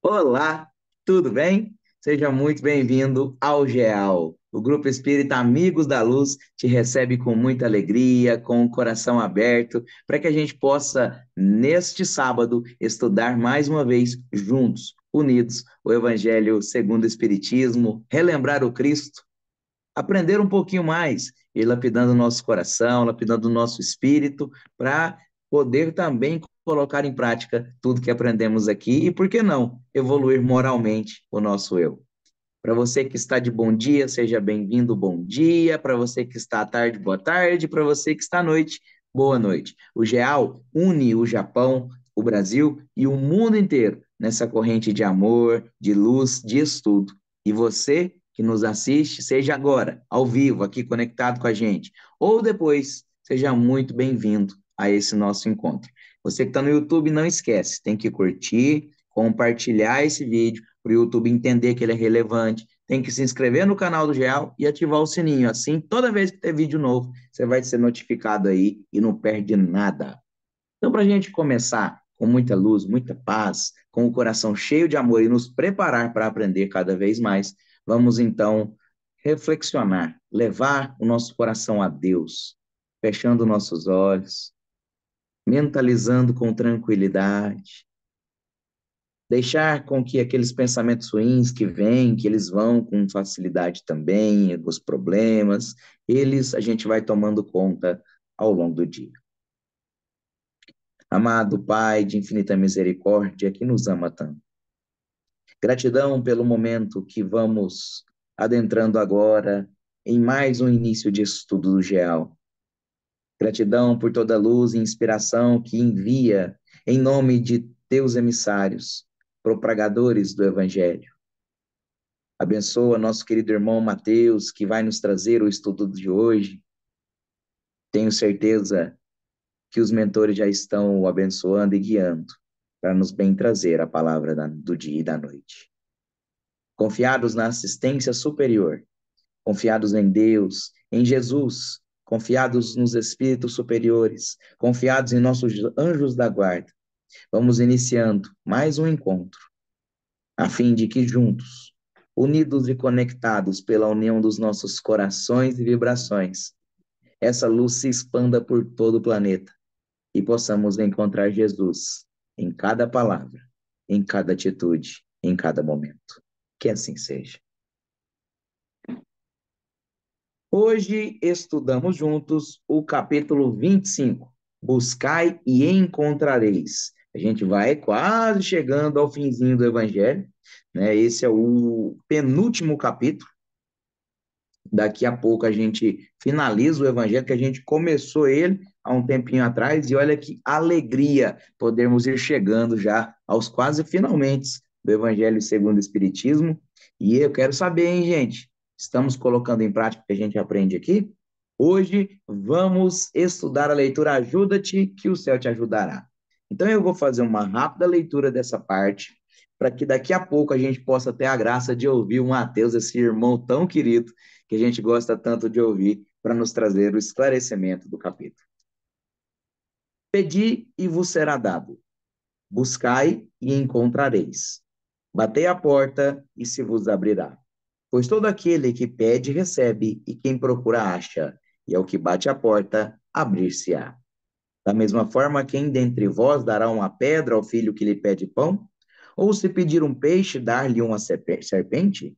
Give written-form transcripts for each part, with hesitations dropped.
Olá, tudo bem? Seja muito bem-vindo ao GEAL. O Grupo Espírita Amigos da Luz te recebe com muita alegria, com o coração aberto, para que a gente possa, neste sábado, estudar mais uma vez juntos, unidos, o Evangelho segundo o Espiritismo, relembrar o Cristo, aprender um pouquinho mais, ir lapidando o nosso coração, lapidando o nosso espírito, para poder também colocar em prática tudo que aprendemos aqui e, por que não, evoluir moralmente o nosso eu. Para você que está de bom dia, seja bem-vindo, bom dia. Para você que está à tarde, boa tarde. Para você que está à noite, boa noite. O GEAL une o Japão, o Brasil e o mundo inteiro nessa corrente de amor, de luz, de estudo. E você que nos assiste, seja agora, ao vivo, aqui conectado com a gente, ou depois, seja muito bem-vindo a esse nosso encontro. Você que está no YouTube, não esquece, tem que curtir, compartilhar esse vídeo para o YouTube entender que ele é relevante. Tem que se inscrever no canal do GEAL e ativar o sininho. Assim, toda vez que ter vídeo novo, você vai ser notificado aí e não perde nada. Então, para a gente começar com muita luz, muita paz, com o coração cheio de amor e nos preparar para aprender cada vez mais, vamos então reflexionar, levar o nosso coração a Deus, fechando nossos olhos, mentalizando com tranquilidade, deixar com que aqueles pensamentos ruins que vêm, que eles vão com facilidade também, os problemas, eles a gente vai tomando conta ao longo do dia. Amado Pai de infinita misericórdia, que nos ama tanto. Gratidão pelo momento que vamos adentrando agora em mais um início de estudo do GEAL. Gratidão por toda a luz e inspiração que envia em nome de teus emissários, propagadores do Evangelho. Abençoa nosso querido irmão Mateus, que vai nos trazer o estudo de hoje. Tenho certeza que os mentores já estão o abençoando e guiando para nos bem trazer a palavra do dia e da noite. Confiados na assistência superior, confiados em Deus, em Jesus, confiados nos espíritos superiores, confiados em nossos anjos da guarda, vamos iniciando mais um encontro, a fim de que juntos, unidos e conectados pela união dos nossos corações e vibrações, essa luz se expanda por todo o planeta e possamos encontrar Jesus em cada palavra, em cada atitude, em cada momento. Que assim seja. Hoje estudamos juntos o capítulo 25. Buscai e encontrareis. A gente vai quase chegando ao finzinho do Evangelho, né? Esse é o penúltimo capítulo. Daqui a pouco a gente finaliza o Evangelho, que a gente começou ele há um tempinho atrás, e olha que alegria podermos ir chegando já aos quase finalmente do Evangelho segundo o Espiritismo. E eu quero saber, hein, gente? Estamos colocando em prática o que a gente aprende aqui? Hoje vamos estudar a leitura Ajuda-te, que o céu te ajudará. Então eu vou fazer uma rápida leitura dessa parte, para que daqui a pouco a gente possa ter a graça de ouvir o Mateus, esse irmão tão querido, que a gente gosta tanto de ouvir, para nos trazer o esclarecimento do capítulo. Pedi e vos será dado, buscai e encontrareis, batei a porta e se vos abrirá. Pois todo aquele que pede, recebe, e quem procura, acha, e ao que bate a porta, abrir-se-á. Da mesma forma, quem dentre vós dará uma pedra ao filho que lhe pede pão? Ou se pedir um peixe, dar-lhe uma serpente?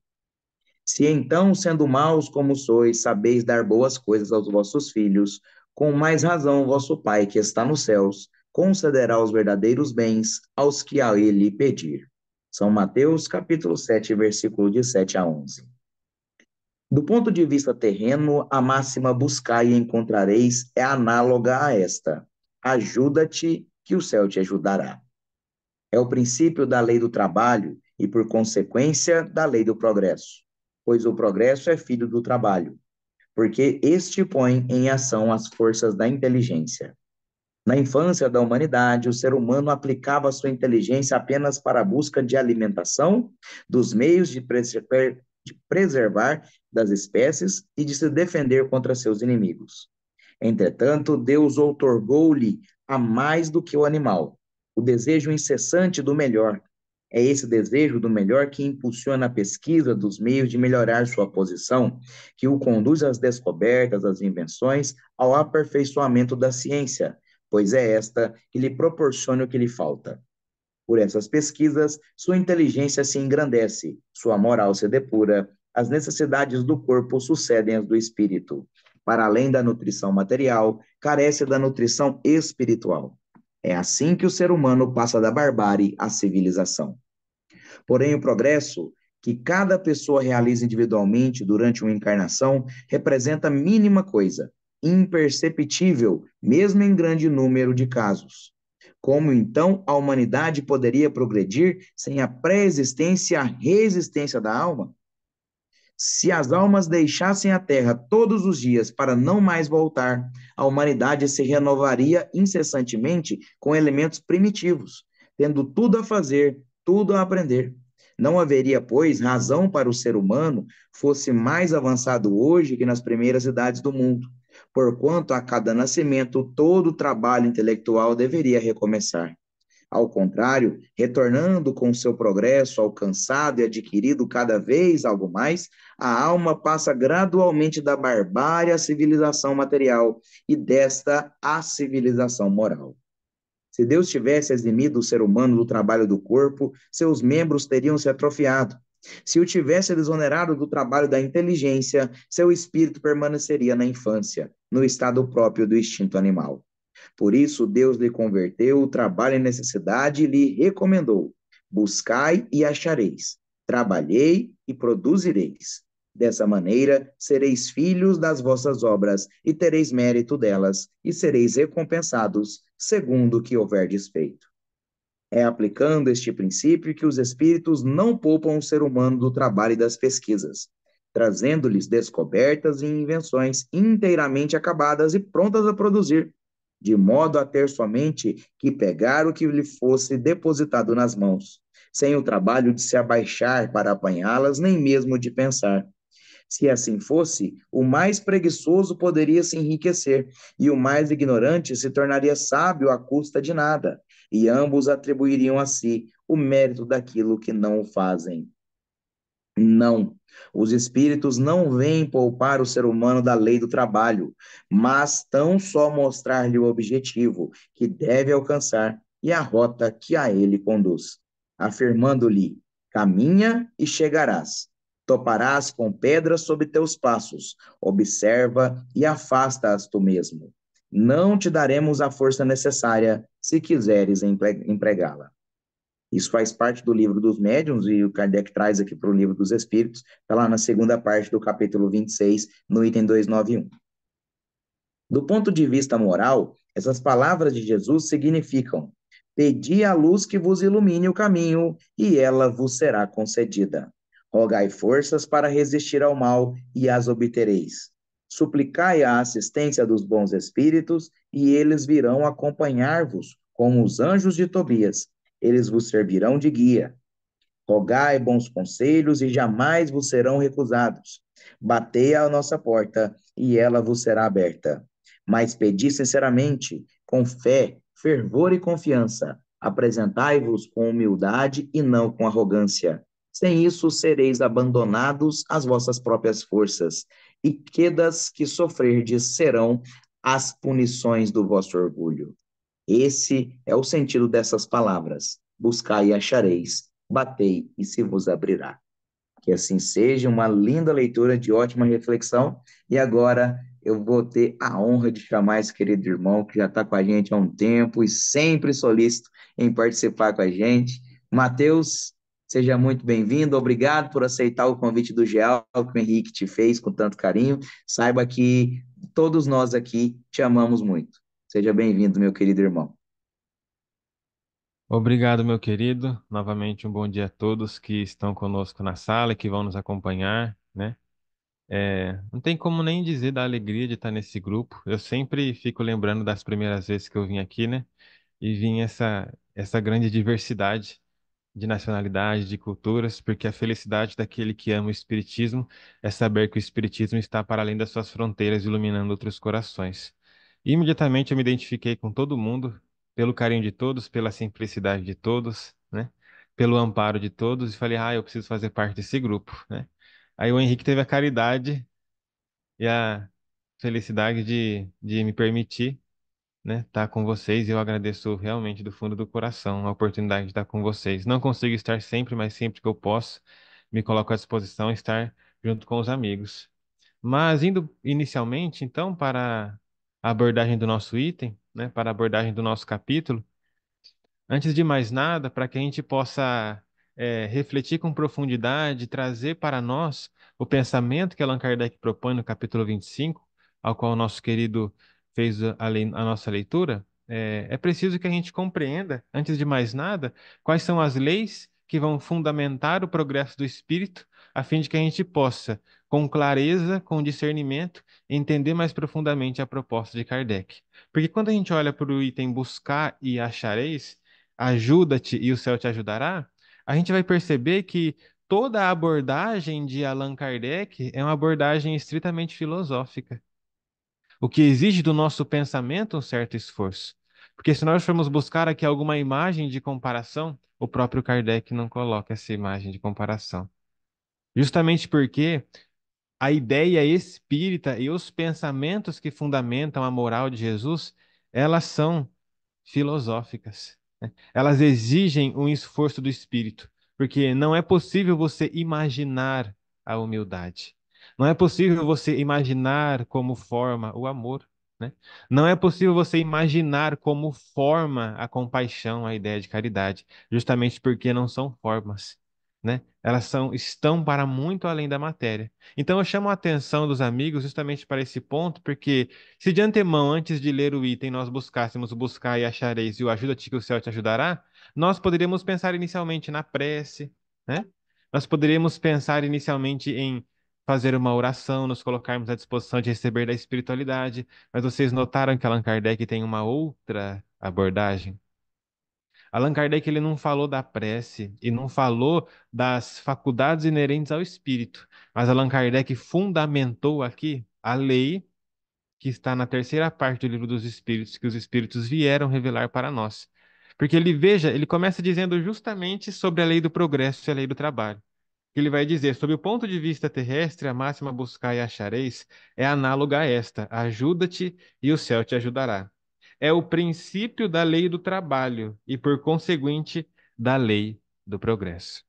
Se então, sendo maus como sois, sabeis dar boas coisas aos vossos filhos, com mais razão vosso Pai que está nos céus concederá os verdadeiros bens aos que a ele pedir. São Mateus, capítulo 7, versículo de 7 a 11. Do ponto de vista terreno, a máxima buscai e encontrareis é análoga a esta: ajuda-te, que o céu te ajudará. É o princípio da lei do trabalho e, por consequência, da lei do progresso, pois o progresso é filho do trabalho, porque este põe em ação as forças da inteligência. Na infância da humanidade, o ser humano aplicava sua inteligência apenas para a busca de alimentação, dos meios de preservar das espécies e de se defender contra seus inimigos. Entretanto, Deus outorgou-lhe a mais do que o animal, o desejo incessante do melhor, É esse desejo do melhor que impulsiona a pesquisa dos meios de melhorar sua posição, que o conduz às descobertas, às invenções, ao aperfeiçoamento da ciência, pois é esta que lhe proporciona o que lhe falta. Por essas pesquisas, sua inteligência se engrandece, sua moral se depura, as necessidades do corpo sucedem às do espírito. Para além da nutrição material, carece da nutrição espiritual. É assim que o ser humano passa da barbárie à civilização. Porém, o progresso que cada pessoa realiza individualmente durante uma encarnação representa a mínima coisa, imperceptível, mesmo em grande número de casos. Como então a humanidade poderia progredir sem a pré-existência e a resistência da alma? Se as almas deixassem a Terra todos os dias para não mais voltar, a humanidade se renovaria incessantemente com elementos primitivos, tendo tudo a fazer, tudo a aprender. Não haveria, pois, razão para o ser humano fosse mais avançado hoje que nas primeiras idades do mundo, porquanto a cada nascimento todo o trabalho intelectual deveria recomeçar. Ao contrário, retornando com seu progresso alcançado e adquirido cada vez algo mais, a alma passa gradualmente da barbárie à civilização material e desta à civilização moral. Se Deus tivesse eximido o ser humano do trabalho do corpo, seus membros teriam se atrofiado. Se o tivesse desonerado do trabalho da inteligência, seu espírito permaneceria na infância, no estado próprio do instinto animal. Por isso, Deus lhe converteu o trabalho em necessidade e lhe recomendou: buscai e achareis, trabalhei e produzireis. Dessa maneira, sereis filhos das vossas obras e tereis mérito delas, e sereis recompensados segundo o que houverdes feito. É aplicando este princípio que os espíritos não poupam o ser humano do trabalho e das pesquisas, trazendo-lhes descobertas e invenções inteiramente acabadas e prontas a produzir, de modo a ter somente que pegar o que lhe fosse depositado nas mãos, sem o trabalho de se abaixar para apanhá-las, nem mesmo de pensar. Se assim fosse, o mais preguiçoso poderia se enriquecer, e o mais ignorante se tornaria sábio à custa de nada, e ambos atribuiriam a si o mérito daquilo que não o fazem. Não, os espíritos não vêm poupar o ser humano da lei do trabalho, mas tão só mostrar-lhe o objetivo que deve alcançar e a rota que a ele conduz, afirmando-lhe: caminha e chegarás. Toparás com pedras sob teus passos, observa e afasta-as tu mesmo. Não te daremos a força necessária se quiseres empregá-la. Isso faz parte do livro dos médiuns e o Kardec traz aqui para o livro dos espíritos, está lá na segunda parte do capítulo 26, no item 291. Do ponto de vista moral, essas palavras de Jesus significam: pedi a luz que vos ilumine o caminho, e ela vos será concedida. Rogai forças para resistir ao mal, e as obtereis. Suplicai a assistência dos bons espíritos, e eles virão acompanhar-vos, como os anjos de Tobias. Eles vos servirão de guia. Rogai bons conselhos, e jamais vos serão recusados. Batei à nossa porta, e ela vos será aberta. Mas pedi sinceramente, com fé, fervor e confiança. Apresentai-vos com humildade e não com arrogância. Sem isso, sereis abandonados às vossas próprias forças, e quedas que sofrerdes serão as punições do vosso orgulho. Esse é o sentido dessas palavras. Buscai e achareis, batei e se vos abrirá. Que assim seja, uma linda leitura de ótima reflexão. E agora eu vou ter a honra de chamar esse querido irmão que já está com a gente há um tempo e sempre solícito em participar com a gente. Mateus, seja muito bem-vindo. Obrigado por aceitar o convite do GEAL que o Henrique te fez com tanto carinho. Saiba que todos nós aqui te amamos muito. Seja bem-vindo, meu querido irmão. Obrigado, meu querido. Novamente, um bom dia a todos que estão conosco na sala e que vão nos acompanhar, né? Não tem como nem dizer da alegria de estar nesse grupo. Eu sempre fico lembrando das primeiras vezes que eu vim aqui, né? E vim essa grande diversidade de nacionalidades, de culturas, porque a felicidade daquele que ama o Espiritismo é saber que o Espiritismo está para além das suas fronteiras, iluminando outros corações. E imediatamente eu me identifiquei com todo mundo, pelo carinho de todos, pela simplicidade de todos, né? pelo amparo de todos e falei, ah, eu preciso fazer parte desse grupo, né? Aí o Henrique teve a caridade e a felicidade de me permitir, né, estar com vocês e eu agradeço realmente do fundo do coração a oportunidade de estar com vocês. Não consigo estar sempre, mas sempre que eu posso, me coloco à disposição estar junto com os amigos. Mas indo inicialmente, então, para a abordagem do nosso item, né, para a abordagem do nosso capítulo, antes de mais nada, para que a gente possa refletir com profundidade, trazer para nós o pensamento que Allan Kardec propõe no capítulo 25, ao qual o nosso querido fez a nossa leitura, é preciso que a gente compreenda, antes de mais nada, quais são as leis que vão fundamentar o progresso do espírito, a fim de que a gente possa, com clareza, com discernimento, entender mais profundamente a proposta de Kardec. Porque quando a gente olha para o item buscar e achareis, ajuda-te e o céu te ajudará, a gente vai perceber que toda a abordagem de Allan Kardec é uma abordagem estritamente filosófica, o que exige do nosso pensamento um certo esforço. Porque se nós formos buscar aqui alguma imagem de comparação, o próprio Kardec não coloca essa imagem de comparação. Justamente porque a ideia espírita e os pensamentos que fundamentam a moral de Jesus, elas são filosóficas, né? Elas exigem um esforço do espírito, porque não é possível você imaginar a humildade. Não é possível você imaginar como forma o amor, né? Não é possível você imaginar como forma a compaixão, a ideia de caridade, justamente porque não são formas, né? Elas estão para muito além da matéria. Então eu chamo a atenção dos amigos justamente para esse ponto, porque se de antemão, antes de ler o item, nós buscássemos o buscar e achareis e o ajuda-te que o céu te ajudará, nós poderíamos pensar inicialmente na prece, né? Nós poderíamos pensar inicialmente em fazer uma oração, nos colocarmos à disposição de receber da espiritualidade, mas vocês notaram que Allan Kardec tem uma outra abordagem? Allan Kardec ele não falou da prece e não falou das faculdades inerentes ao espírito, mas Allan Kardec fundamentou aqui a lei que está na terceira parte do livro dos Espíritos, que os Espíritos vieram revelar para nós. Porque ele, veja, ele começa dizendo justamente sobre a lei do progresso e a lei do trabalho. Ele vai dizer, sob o ponto de vista terrestre, a máxima buscar e achareis é análoga a esta: ajuda-te e o céu te ajudará. É o princípio da lei do trabalho e, por conseguinte, da lei do progresso.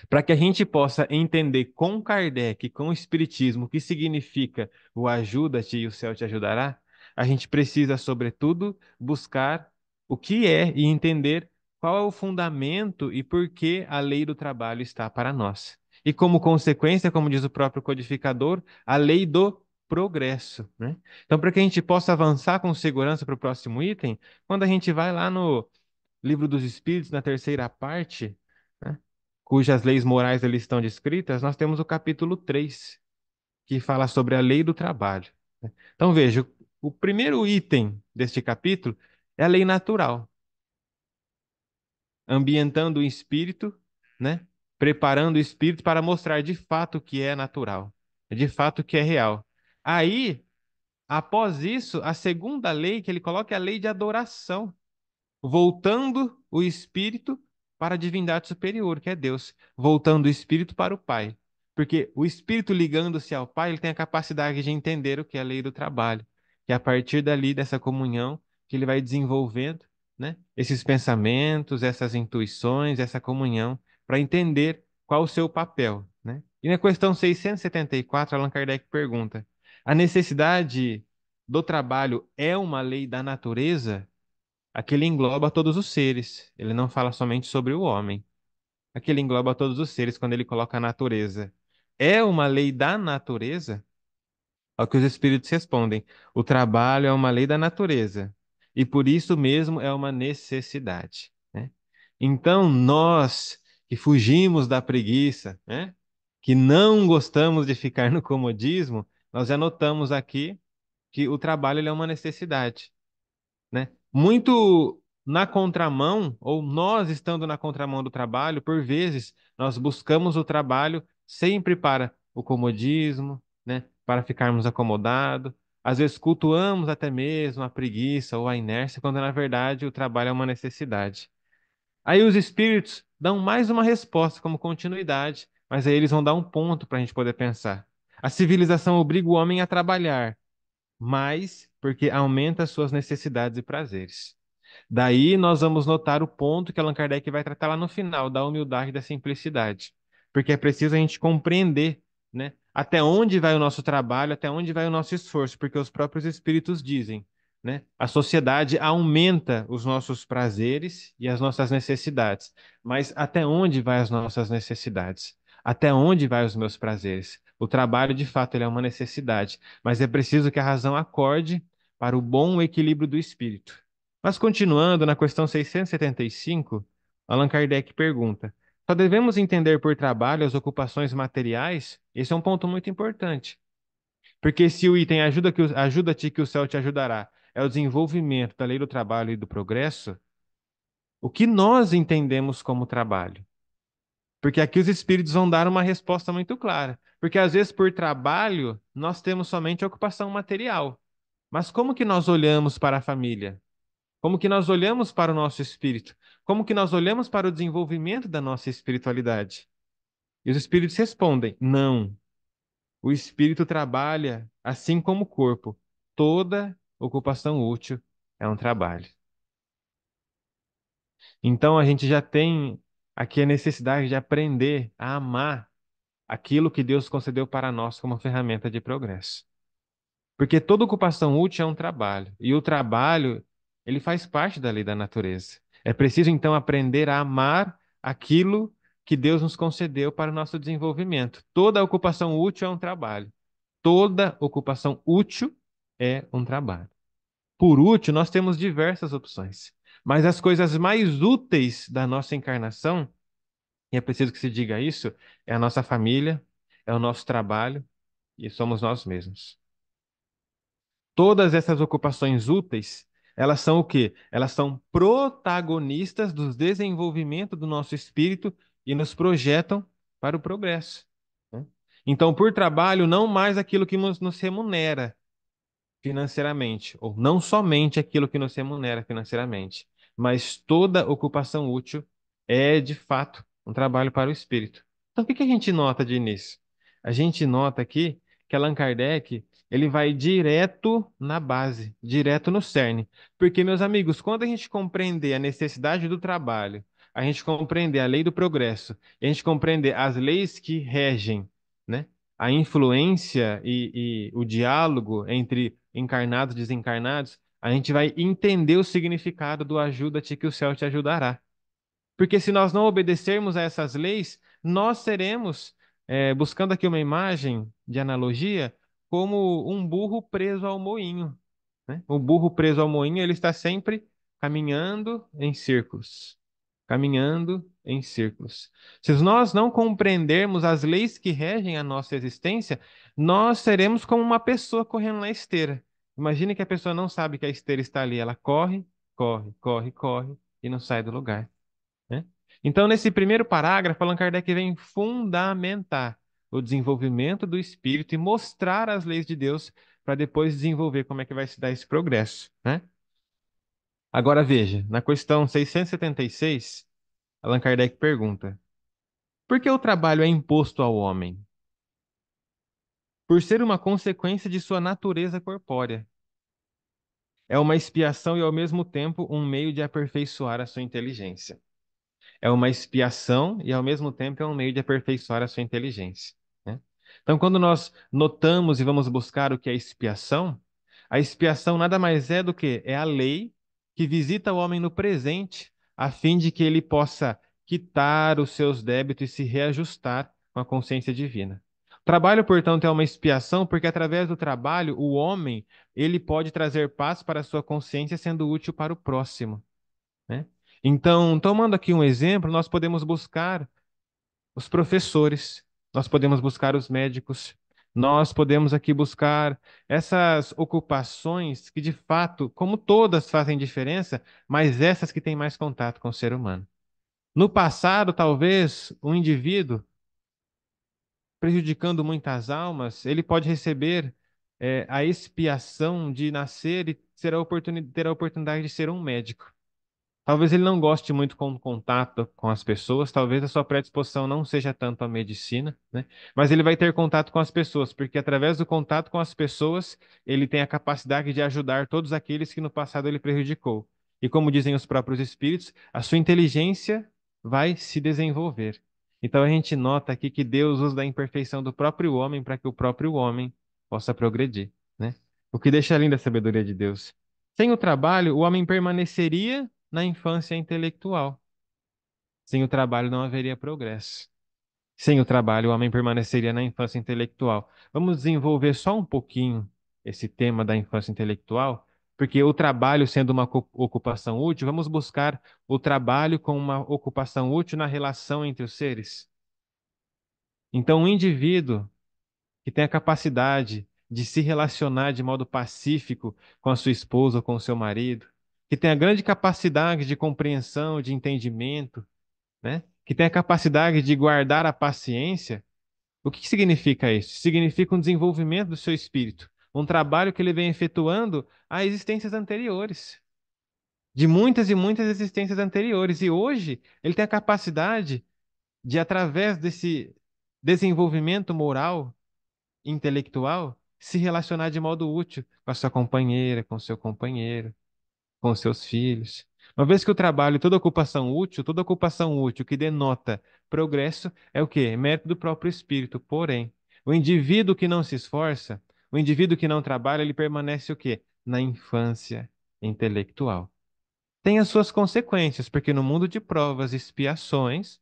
Para que a gente possa entender com Kardec, com o Espiritismo, o que significa o ajuda-te e o céu te ajudará, a gente precisa, sobretudo, buscar o que é e entender qual é o fundamento e por que a lei do trabalho está para nós. E como consequência, como diz o próprio codificador, a lei do progresso, né? Então, para que a gente possa avançar com segurança para o próximo item, quando a gente vai lá no Livro dos Espíritos, na terceira parte, né, cujas leis morais ali estão descritas, nós temos o capítulo 3 que fala sobre a lei do trabalho, né? Então, veja, o primeiro item deste capítulo é a lei natural, ambientando o espírito, né? Preparando o espírito para mostrar de fato o que é natural, de fato o que é real. Aí, após isso, a segunda lei que ele coloca é a lei de adoração, voltando o espírito para a divindade superior, que é Deus, voltando o espírito para o Pai. Porque o espírito ligando-se ao Pai, ele tem a capacidade de entender o que é a lei do trabalho, que é a partir dali dessa comunhão que ele vai desenvolvendo, né, esses pensamentos, essas intuições, essa comunhão, para entender qual o seu papel, né? E na questão 674, Allan Kardec pergunta: a necessidade do trabalho é uma lei da natureza? Aqui ele engloba todos os seres. Ele não fala somente sobre o homem. Aqui ele engloba todos os seres quando ele coloca a natureza. É uma lei da natureza? Ao que os espíritos respondem: o trabalho é uma lei da natureza. E por isso mesmo é uma necessidade, né? Então, nós que fugimos da preguiça, né, que não gostamos de ficar no comodismo, nós já notamos aqui que o trabalho ele é uma necessidade, né? Muito na contramão, ou nós estando na contramão do trabalho, por vezes nós buscamos o trabalho sempre para o comodismo, né? Para ficarmos acomodados. Às vezes cultuamos até mesmo a preguiça ou a inércia, quando na verdade o trabalho é uma necessidade. Aí os espíritos dão mais uma resposta como continuidade, mas aí eles vão dar um ponto para a gente poder pensar. A civilização obriga o homem a trabalhar mais porque aumenta as suas necessidades e prazeres. Daí nós vamos notar o ponto que Allan Kardec vai tratar lá no final, da humildade e da simplicidade. Porque é preciso a gente compreender, né, até onde vai o nosso trabalho, até onde vai o nosso esforço, porque os próprios espíritos dizem, né, a sociedade aumenta os nossos prazeres e as nossas necessidades, mas até onde vai as nossas necessidades? Até onde vai os meus prazeres? O trabalho, de fato, ele é uma necessidade, mas é preciso que a razão acorde para o bom equilíbrio do espírito. Mas continuando na questão 675, Allan Kardec pergunta: só devemos entender por trabalho as ocupações materiais? Esse é um ponto muito importante. Porque se o item ajuda-te que o céu te ajudará é o desenvolvimento da lei do trabalho e do progresso, o que nós entendemos como trabalho? Porque aqui os espíritos vão dar uma resposta muito clara. Porque às vezes por trabalho nós temos somente a ocupação material. Mas como que nós olhamos para a família? Como que nós olhamos para o nosso espírito? Como que nós olhamos para o desenvolvimento da nossa espiritualidade? E os espíritos respondem: não. O espírito trabalha assim como o corpo. Toda ocupação útil é um trabalho. Então a gente já tem aqui a necessidade de aprender a amar aquilo que Deus concedeu para nós como ferramenta de progresso. Porque toda ocupação útil é um trabalho, e o trabalho, ele faz parte da lei da natureza. É preciso então aprender a amar aquilo que Deus nos concedeu para o nosso desenvolvimento. Toda ocupação útil é um trabalho. Toda ocupação útil é um trabalho. Por útil, nós temos diversas opções, mas as coisas mais úteis da nossa encarnação, e é preciso que se diga isso, é a nossa família, é o nosso trabalho e somos nós mesmos. Todas essas ocupações úteis, elas são o quê? Elas são protagonistas do desenvolvimento do nosso espírito e nos projetam para o progresso, né? Então, por trabalho, não mais aquilo que nos remunera financeiramente, ou não somente aquilo que nos remunera financeiramente, mas toda ocupação útil é, de fato, um trabalho para o espírito. Então, o que que a gente nota de início? A gente nota aqui que Allan Kardec, ele vai direto na base, direto no cerne. Porque, meus amigos, quando a gente compreender a necessidade do trabalho, a gente compreender a lei do progresso, e a gente compreender as leis que regem, né, a influência e o diálogo entre encarnados e desencarnados, a gente vai entender o significado do ajuda-te que o céu te ajudará. Porque se nós não obedecermos a essas leis, nós seremos, buscando aqui uma imagem de analogia, como um burro preso ao moinho, né? O burro preso ao moinho, ele está sempre caminhando em círculos, caminhando em círculos. Se nós não compreendermos as leis que regem a nossa existência, nós seremos como uma pessoa correndo na esteira. Imagine que a pessoa não sabe que a esteira está ali, ela corre, corre, corre, corre e não sai do lugar, né? Então, nesse primeiro parágrafo, Allan Kardec vem fundamentar o desenvolvimento do espírito e mostrar as leis de Deus para depois desenvolver como é que vai se dar esse progresso, né? Agora veja, na questão 676, Allan Kardec pergunta: por que o trabalho é imposto ao homem? Por ser uma consequência de sua natureza corpórea. É uma expiação e, ao mesmo tempo, um meio de aperfeiçoar a sua inteligência. É uma expiação e, ao mesmo tempo, é um meio de aperfeiçoar a sua inteligência, né? Então, quando nós notamos e vamos buscar o que é expiação, a expiação nada mais é do que é a lei que visita o homem no presente, a fim de que ele possa quitar os seus débitos e se reajustar com a consciência divina. O trabalho, portanto, é uma expiação, porque através do trabalho, o homem, ele pode trazer paz para a sua consciência, sendo útil para o próximo, né? Então, tomando aqui um exemplo, nós podemos buscar os professores, nós podemos buscar os médicos, nós podemos aqui buscar essas ocupações que, de fato, como todas fazem diferença, mas essas que têm mais contato com o ser humano. No passado, talvez, um indivíduo, prejudicando muitas almas, ele pode receber a expiação de nascer e ter a oportunidade de ser um médico. Talvez ele não goste muito com o contato com as pessoas, talvez a sua predisposição não seja tanto à medicina, né? Mas ele vai ter contato com as pessoas, porque através do contato com as pessoas, ele tem a capacidade de ajudar todos aqueles que no passado ele prejudicou. E como dizem os próprios espíritos, a sua inteligência vai se desenvolver. Então a gente nota aqui que Deus usa da imperfeição do próprio homem para que o próprio homem possa progredir, né? O que deixa linda a sabedoria de Deus. Sem o trabalho, o homem permaneceria na infância intelectual. Sem o trabalho não haveria progresso. Sem o trabalho, o homem permaneceria na infância intelectual. Vamos desenvolver só um pouquinho esse tema da infância intelectual, porque o trabalho sendo uma ocupação útil, vamos buscar o trabalho como uma ocupação útil na relação entre os seres. Então, um indivíduo que tem a capacidade de se relacionar de modo pacífico com a sua esposa ou com o seu marido, que tem a grande capacidade de compreensão, de entendimento, né? Que tem a capacidade de guardar a paciência. O que significa isso? Significa um desenvolvimento do seu espírito, um trabalho que ele vem efetuando a existências anteriores, de muitas e muitas existências anteriores. E hoje ele tem a capacidade de, através desse desenvolvimento moral, intelectual, se relacionar de modo útil com a sua companheira, com o seu companheiro, com os seus filhos. Uma vez que o trabalho, toda ocupação útil que denota progresso, é o quê? É mérito do próprio espírito. Porém, o indivíduo que não se esforça, o indivíduo que não trabalha, ele permanece o quê? Na infância intelectual. Tem as suas consequências, porque no mundo de provas e expiações,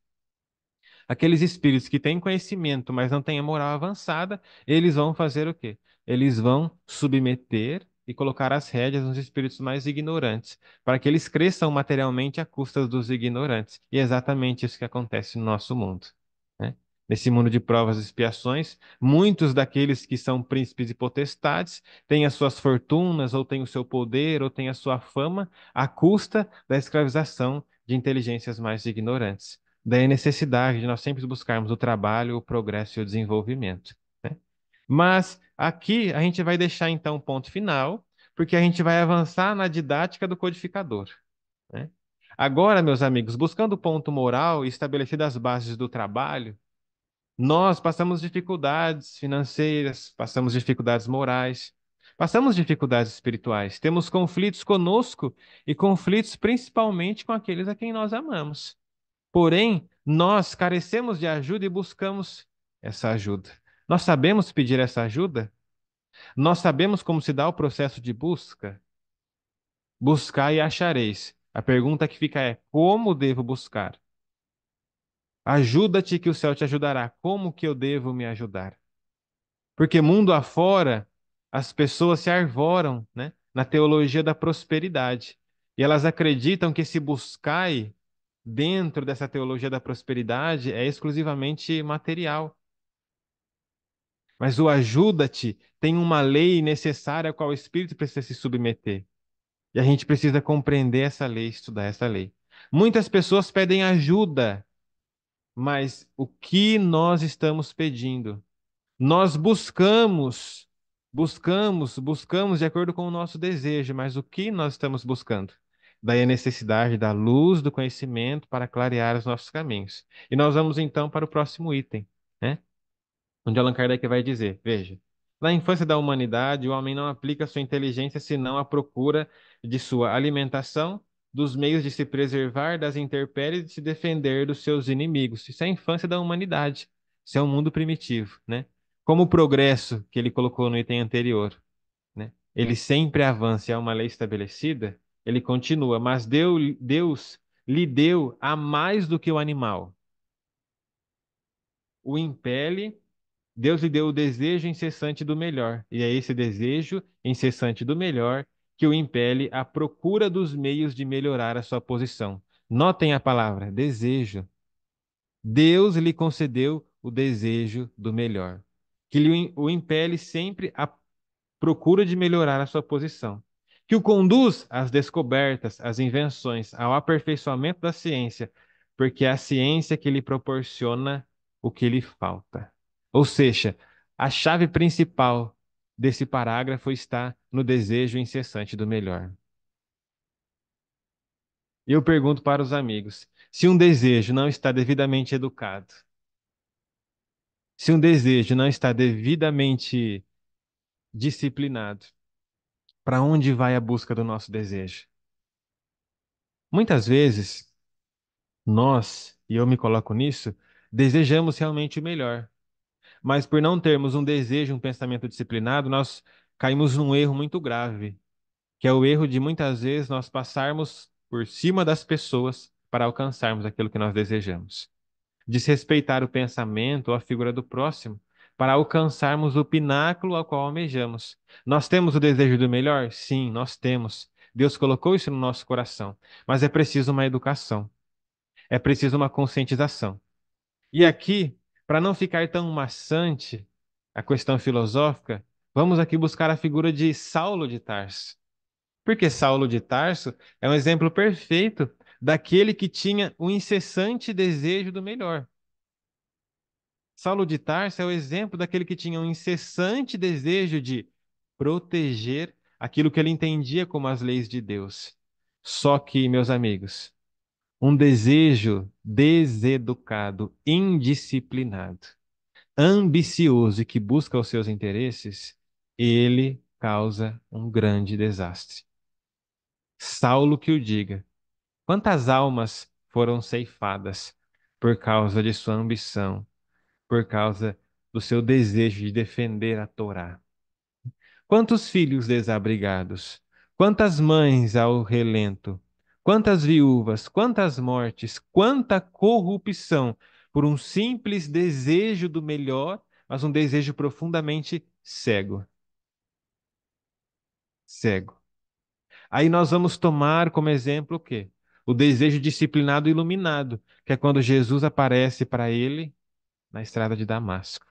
aqueles espíritos que têm conhecimento, mas não têm a moral avançada, eles vão fazer o quê? Eles vão submeter e colocar as rédeas nos espíritos mais ignorantes, para que eles cresçam materialmente à custa dos ignorantes. E é exatamente isso que acontece no nosso mundo, né? Nesse mundo de provas e expiações, muitos daqueles que são príncipes e potestades têm as suas fortunas, ou têm o seu poder, ou têm a sua fama, à custa da escravização de inteligências mais ignorantes. Daí a necessidade de nós sempre buscarmos o trabalho, o progresso e o desenvolvimento, né? Mas aqui a gente vai deixar então um ponto final, porque a gente vai avançar na didática do codificador, né? Agora, meus amigos, buscando o ponto moral e estabelecidas as bases do trabalho, nós passamos dificuldades financeiras, passamos dificuldades morais, passamos dificuldades espirituais, temos conflitos conosco e conflitos principalmente com aqueles a quem nós amamos. Porém, nós carecemos de ajuda e buscamos essa ajuda. Nós sabemos pedir essa ajuda? Nós sabemos como se dá o processo de busca? Buscar e achareis. A pergunta que fica é: como devo buscar? Ajuda-te que o céu te ajudará. Como que eu devo me ajudar? Porque mundo afora, as pessoas se arvoram, né, na teologia da prosperidade. E elas acreditam que se buscai dentro dessa teologia da prosperidade é exclusivamente material. Mas o ajuda-te tem uma lei necessária a qual o espírito precisa se submeter. E a gente precisa compreender essa lei, estudar essa lei. Muitas pessoas pedem ajuda, mas o que nós estamos pedindo? Nós buscamos de acordo com o nosso desejo, mas o que nós estamos buscando? Daí a necessidade da luz do conhecimento para clarear os nossos caminhos. E nós vamos então para o próximo item, né? Onde Allan Kardec vai dizer, veja, na infância da humanidade, o homem não aplica sua inteligência senão à procura de sua alimentação, dos meios de se preservar das intempéries e de se defender dos seus inimigos. Isso é a infância da humanidade. Isso é um mundo primitivo, né? Como o progresso que ele colocou no item anterior, né? Ele sempre avança e há uma lei estabelecida, ele continua, mas Deus lhe deu a mais do que o animal. O impele Deus lhe deu o desejo incessante do melhor, e é esse desejo incessante do melhor que o impele à procura dos meios de melhorar a sua posição. Notem a palavra desejo. Deus lhe concedeu o desejo do melhor, que lhe o impele sempre à procura de melhorar a sua posição, que o conduz às descobertas, às invenções, ao aperfeiçoamento da ciência, porque é a ciência que lhe proporciona o que lhe falta. Ou seja, a chave principal desse parágrafo está no desejo incessante do melhor. E eu pergunto para os amigos: se um desejo não está devidamente educado, se um desejo não está devidamente disciplinado, para onde vai a busca do nosso desejo? Muitas vezes, nós, e eu me coloco nisso, desejamos realmente o melhor. Mas por não termos um desejo, um pensamento disciplinado, nós caímos num erro muito grave, que é o erro de muitas vezes nós passarmos por cima das pessoas para alcançarmos aquilo que nós desejamos. Desrespeitar o pensamento ou a figura do próximo para alcançarmos o pináculo ao qual almejamos. Nós temos o desejo do melhor? Sim, nós temos. Deus colocou isso no nosso coração, mas é preciso uma educação, é preciso uma conscientização. E aqui, para não ficar tão maçante a questão filosófica, vamos aqui buscar a figura de Saulo de Tarso. Porque Saulo de Tarso é um exemplo perfeito daquele que tinha um incessante desejo do melhor. Saulo de Tarso é o exemplo daquele que tinha um incessante desejo de proteger aquilo que ele entendia como as leis de Deus. Só que, meus amigos, um desejo deseducado, indisciplinado, ambicioso e que busca os seus interesses, ele causa um grande desastre. Saulo que o diga. Quantas almas foram ceifadas por causa de sua ambição, por causa do seu desejo de defender a Torá? Quantos filhos desabrigados? Quantas mães ao relento? Quantas viúvas? Quantas mortes? Quanta corrupção por um simples desejo do melhor, mas um desejo profundamente cego. Cego. Aí nós vamos tomar como exemplo o quê? O desejo disciplinado e iluminado, que é quando Jesus aparece para ele na estrada de Damasco.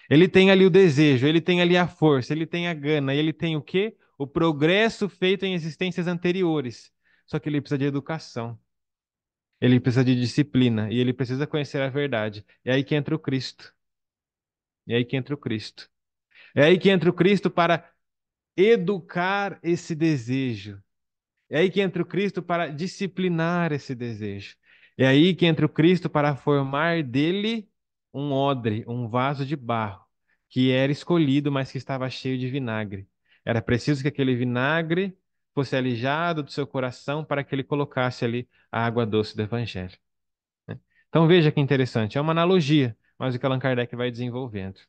Ele tem ali o desejo, ele tem ali a força, ele tem a gana, ele tem o quê? O progresso feito em existências anteriores. Só que ele precisa de educação, ele precisa de disciplina e ele precisa conhecer a verdade. É aí que entra o Cristo. É aí que entra o Cristo. É aí que entra o Cristo para educar esse desejo. É aí que entra o Cristo para disciplinar esse desejo. É aí que entra o Cristo para formar dele um odre, um vaso de barro, que era escolhido, mas que estava cheio de vinagre. Era preciso que aquele vinagre fosse alijado do seu coração para que ele colocasse ali a água doce do Evangelho, né? Então veja que interessante, é uma analogia, mas o que Allan Kardec vai desenvolvendo.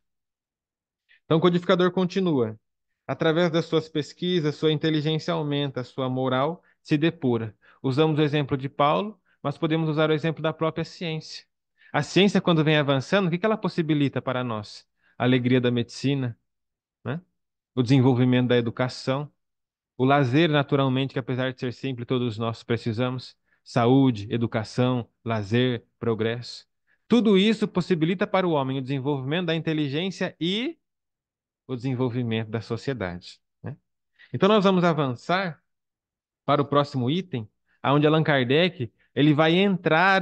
Então o codificador continua. Através das suas pesquisas, sua inteligência aumenta, sua moral se depura. Usamos o exemplo de Paulo, mas podemos usar o exemplo da própria ciência. A ciência, quando vem avançando, o que ela possibilita para nós? A alegria da medicina, né? O desenvolvimento da educação, o lazer, naturalmente, que apesar de ser simples, todos nós precisamos. Saúde, educação, lazer, progresso. Tudo isso possibilita para o homem o desenvolvimento da inteligência e o desenvolvimento da sociedade, né? Então nós vamos avançar para o próximo item, aonde Allan Kardec ele vai entrar,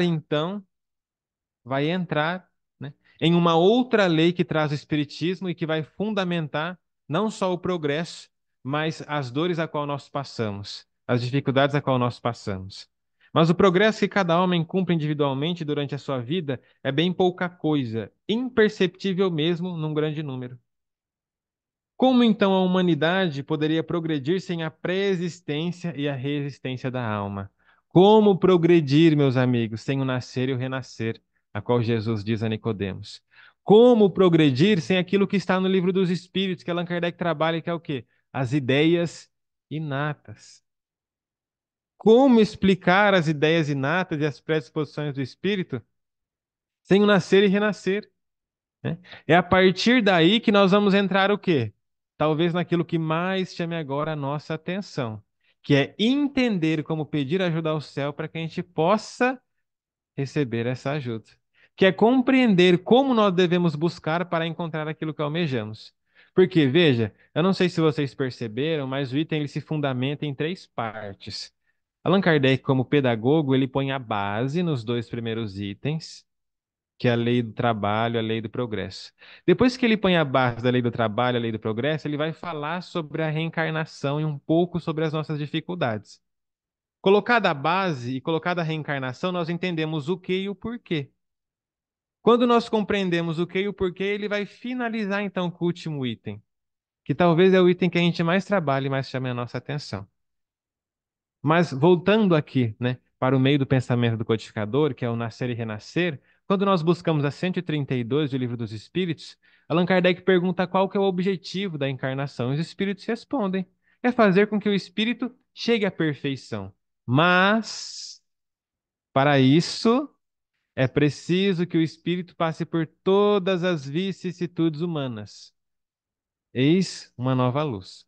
né, em uma outra lei que traz o espiritismo e que vai fundamentar não só o progresso, mas as dores a qual nós passamos, as dificuldades a qual nós passamos. Mas o progresso que cada homem cumpre individualmente durante a sua vida é bem pouca coisa, imperceptível mesmo num grande número. Como então a humanidade poderia progredir sem a pré-existência e a resistência da alma? Como progredir, meus amigos, sem o nascer e o renascer, a qual Jesus diz a Nicodemos? Como progredir sem aquilo que está no livro dos Espíritos, que Allan Kardec trabalha, que é o quê? As ideias inatas. Como explicar as ideias inatas e as predisposições do Espírito sem o nascer e renascer, né? É a partir daí que nós vamos entrar o quê? Talvez naquilo que mais chame agora a nossa atenção, que é entender como pedir ajuda ao céu para que a gente possa receber essa ajuda, que é compreender como nós devemos buscar para encontrar aquilo que almejamos. Porque, veja, eu não sei se vocês perceberam, mas o item ele se fundamenta em três partes. Allan Kardec, como pedagogo, ele põe a base nos dois primeiros itens, que é a lei do trabalho, a lei do progresso. Depois que ele põe a base da lei do trabalho, a lei do progresso, ele vai falar sobre a reencarnação e um pouco sobre as nossas dificuldades. Colocada a base e colocada a reencarnação, nós entendemos o que e o porquê. Quando nós compreendemos o que e o porquê, ele vai finalizar então com o último item, que talvez é o item que a gente mais trabalha e mais chame a nossa atenção. Mas voltando aqui, né, para o meio do pensamento do codificador, que é o nascer e renascer, quando nós buscamos a 132 do Livro dos Espíritos, Allan Kardec pergunta qual que é o objetivo da encarnação. Os espíritos respondem: é fazer com que o espírito chegue à perfeição. Mas, para isso, é preciso que o espírito passe por todas as vicissitudes humanas. Eis uma nova luz.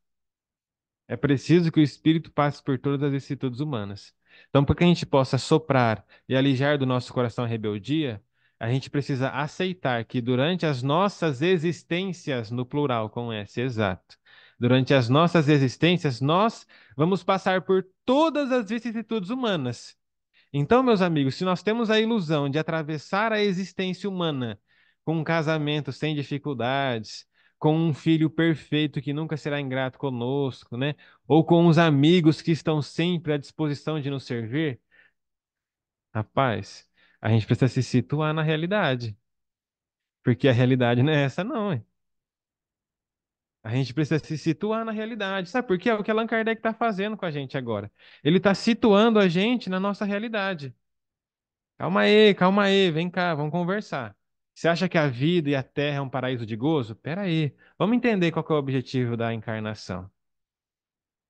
É preciso que o espírito passe por todas as vicissitudes humanas. Então, para que a gente possa soprar e alijar do nosso coração a rebeldia, a gente precisa aceitar que durante as nossas existências, no plural, com S, exato, durante as nossas existências, nós vamos passar por todas as vicissitudes humanas. Então, meus amigos, se nós temos a ilusão de atravessar a existência humana com um casamento sem dificuldades, com um filho perfeito que nunca será ingrato conosco, né? Ou com os amigos que estão sempre à disposição de nos servir, rapaz, a gente precisa se situar na realidade, porque a realidade não é essa, não, hein? A gente precisa se situar na realidade. Sabe por quê? É o que Allan Kardec está fazendo com a gente agora. Ele está situando a gente na nossa realidade. Calma aí, vem cá, vamos conversar. Você acha que a vida e a terra é um paraíso de gozo? Pera aí, vamos entender qual que é o objetivo da encarnação.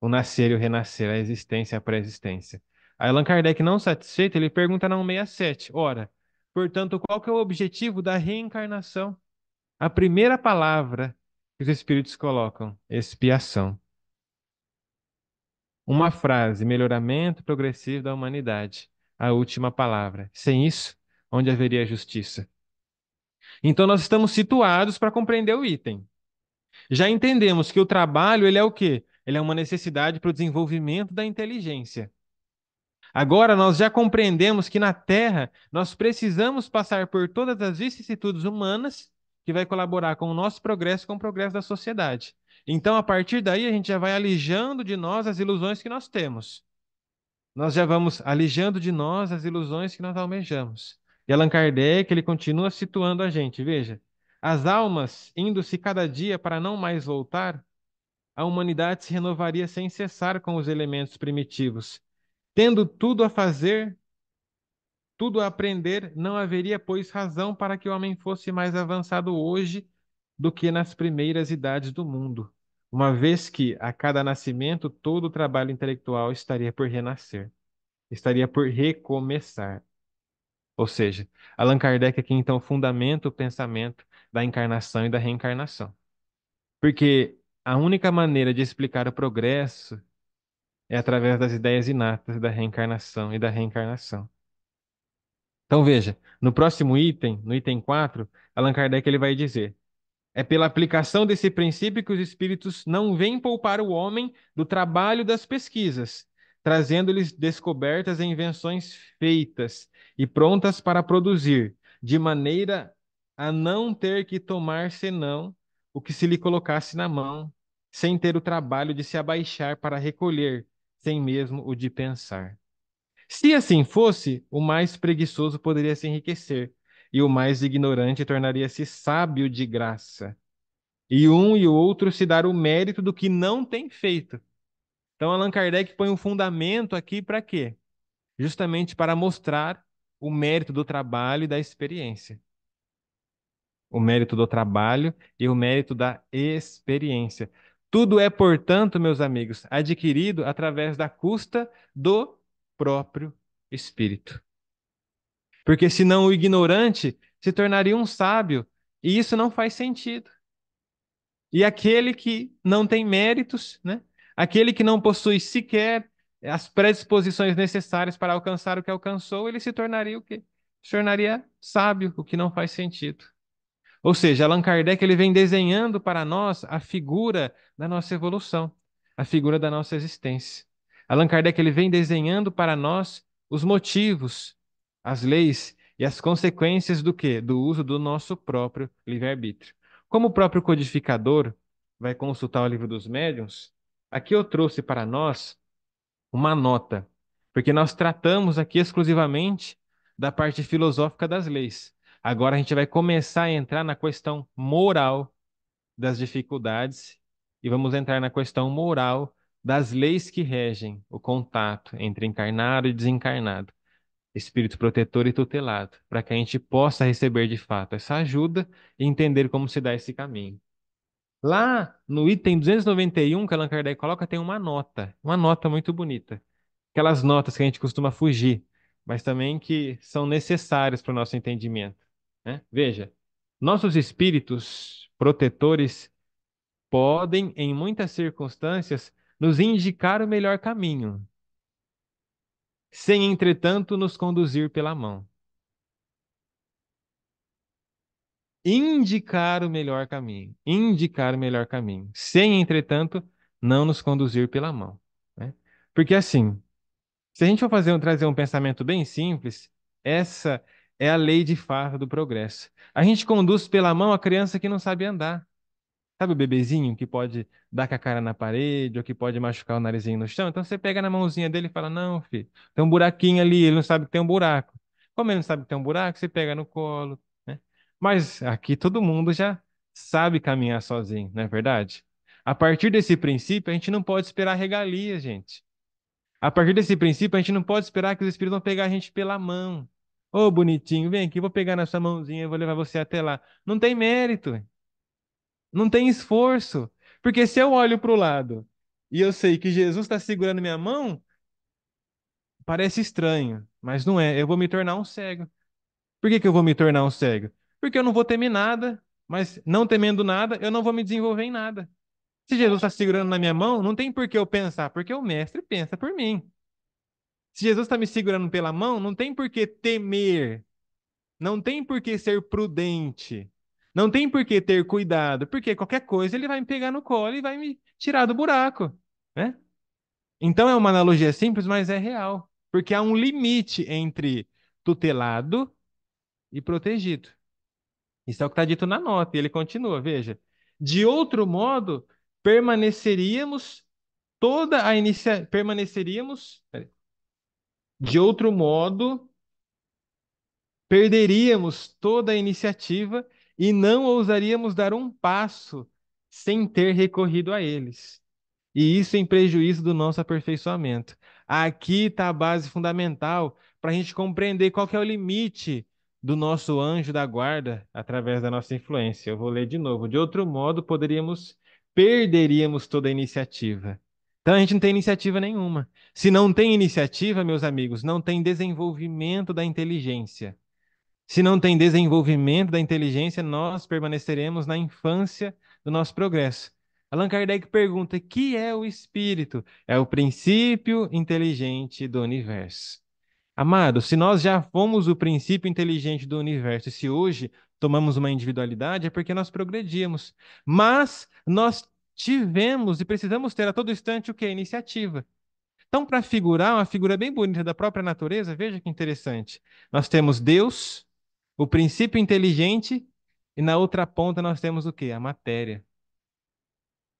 O nascer e o renascer, a existência e a pré-existência. Aí Allan Kardec, não satisfeito, ele pergunta na 167. Ora, portanto, qual que é o objetivo da reencarnação? A primeira palavra que os espíritos colocam, expiação. Uma frase, melhoramento progressivo da humanidade. A última palavra. Sem isso, onde haveria justiça? Então nós estamos situados para compreender o item. Já entendemos que o trabalho, ele é o quê? Ele é uma necessidade para o desenvolvimento da inteligência. Agora nós já compreendemos que na Terra nós precisamos passar por todas as vicissitudes humanas que vai colaborar com o nosso progresso e com o progresso da sociedade. Então, a partir daí, a gente já vai alijando de nós as ilusões que nós temos. Nós já vamos alijando de nós as ilusões que nós almejamos. E Allan Kardec, ele continua situando a gente, veja, as almas indo-se cada dia para não mais voltar, a humanidade se renovaria sem cessar com os elementos primitivos. Tendo tudo a fazer, tudo a aprender, não haveria, pois, razão para que o homem fosse mais avançado hoje do que nas primeiras idades do mundo, uma vez que, a cada nascimento, todo o trabalho intelectual estaria por renascer, estaria por recomeçar. Ou seja, Allan Kardec aqui então fundamenta o pensamento da encarnação e da reencarnação. Porque a única maneira de explicar o progresso é através das ideias inatas da reencarnação e da reencarnação. Então veja, no próximo item, no item 4, Allan Kardec ele vai dizer: é pela aplicação desse princípio que os espíritos não vêm poupar o homem do trabalho das pesquisas, trazendo-lhes descobertas e invenções feitas e prontas para produzir, de maneira a não ter que tomar senão o que se lhe colocasse na mão, sem ter o trabalho de se abaixar para recolher, sem mesmo o de pensar. Se assim fosse, o mais preguiçoso poderia se enriquecer, e o mais ignorante tornaria-se sábio de graça e um e o outro se dar o mérito do que não tem feito. Então, Allan Kardec põe um fundamento aqui para quê? Justamente para mostrar o mérito do trabalho e da experiência. O mérito do trabalho e o mérito da experiência. Tudo é, portanto, meus amigos, adquirido através da custa do próprio espírito. Porque senão o ignorante se tornaria um sábio, e isso não faz sentido. E aquele que não tem méritos, né? Aquele que não possui sequer as predisposições necessárias para alcançar o que alcançou, ele se tornaria o quê? Se tornaria sábio, o que não faz sentido. Ou seja, Allan Kardec ele vem desenhando para nós a figura da nossa evolução, a figura da nossa existência. Allan Kardec ele vem desenhando para nós os motivos, as leis e as consequências do quê? Do uso do nosso próprio livre-arbítrio. Como o próprio codificador vai consultar o livro dos médiuns, aqui eu trouxe para nós uma nota Porque nós tratamos aqui exclusivamente da parte filosófica das leis. Agora a gente vai começar a entrar na questão moral das dificuldades e vamos entrar na questão moral das leis que regem o contato entre encarnado e desencarnado, espírito protetor e tutelado, para que a gente possa receber de fato essa ajuda e entender como se dá esse caminho. Lá no item 291 que Allan Kardec coloca, tem uma nota muito bonita. Aquelas notas que a gente costuma fugir, mas também que são necessárias para o nosso entendimento, né? Veja, nossos espíritos protetores podem, em muitas circunstâncias, nos indicar o melhor caminho, sem, entretanto, nos conduzir pela mão. Indicar o melhor caminho, sem, entretanto, não nos conduzir pela mão, né? Porque assim, se a gente for trazer um pensamento bem simples, essa é a lei de fato do progresso. A gente conduz pela mão a criança que não sabe andar. Sabe o bebezinho que pode dar com a cara na parede ou que pode machucar o narizinho no chão? Então você pega na mãozinha dele e fala: Não, filho, tem um buraquinho ali, ele não sabe que tem um buraco. Como ele não sabe que tem um buraco, você pega no colo, né? Mas aqui todo mundo já sabe caminhar sozinho, não é verdade? A partir desse princípio, a gente não pode esperar regalia, gente. A partir desse princípio, a gente não pode esperar que os espíritos vão pegar a gente pela mão. Ô, bonitinho, vem aqui, vou pegar na sua mãozinha, vou levar você até lá. Não tem mérito. Não tem esforço. Porque se eu olho para o lado e eu sei que Jesus está segurando minha mão, parece estranho, mas não é. Eu vou me tornar um cego. Por que que eu vou me tornar um cego? Porque eu não vou temer nada, mas não temendo nada, eu não vou me desenvolver em nada. Se Jesus está segurando na minha mão, não tem por que eu pensar, porque o mestre pensa por mim. Se Jesus está me segurando pela mão, não tem por que temer, não tem por que ser prudente. Não tem por que ter cuidado, porque qualquer coisa ele vai me pegar no colo e vai me tirar do buraco, né? Então é uma analogia simples, mas é real, porque há um limite entre tutelado e protegido. Isso é o que está dito na nota, e ele continua, veja. De outro modo, permaneceríamos toda a inicia... permaneceríamos, de outro modo, perderíamos toda a iniciativa e não ousaríamos dar um passo sem ter recorrido a eles. E isso em prejuízo do nosso aperfeiçoamento. Aqui está a base fundamental para a gente compreender qual que é o limite do nosso anjo da guarda através da nossa influência. Eu vou ler de novo. De outro modo, perderíamos toda a iniciativa. Então a gente não tem iniciativa nenhuma. Se não tem iniciativa, meus amigos, não tem desenvolvimento da inteligência. Se não tem desenvolvimento da inteligência, nós permaneceremos na infância do nosso progresso. Allan Kardec pergunta: que é o espírito? É o princípio inteligente do universo. Amado, se nós já fomos o princípio inteligente do universo, e se hoje tomamos uma individualidade, é porque nós progredimos. Mas nós tivemos e precisamos ter a todo instante o que? Iniciativa. Então, para figurar, uma figura bem bonita da própria natureza, veja que interessante. Nós temos Deus, o princípio inteligente, e na outra ponta nós temos o quê? A matéria.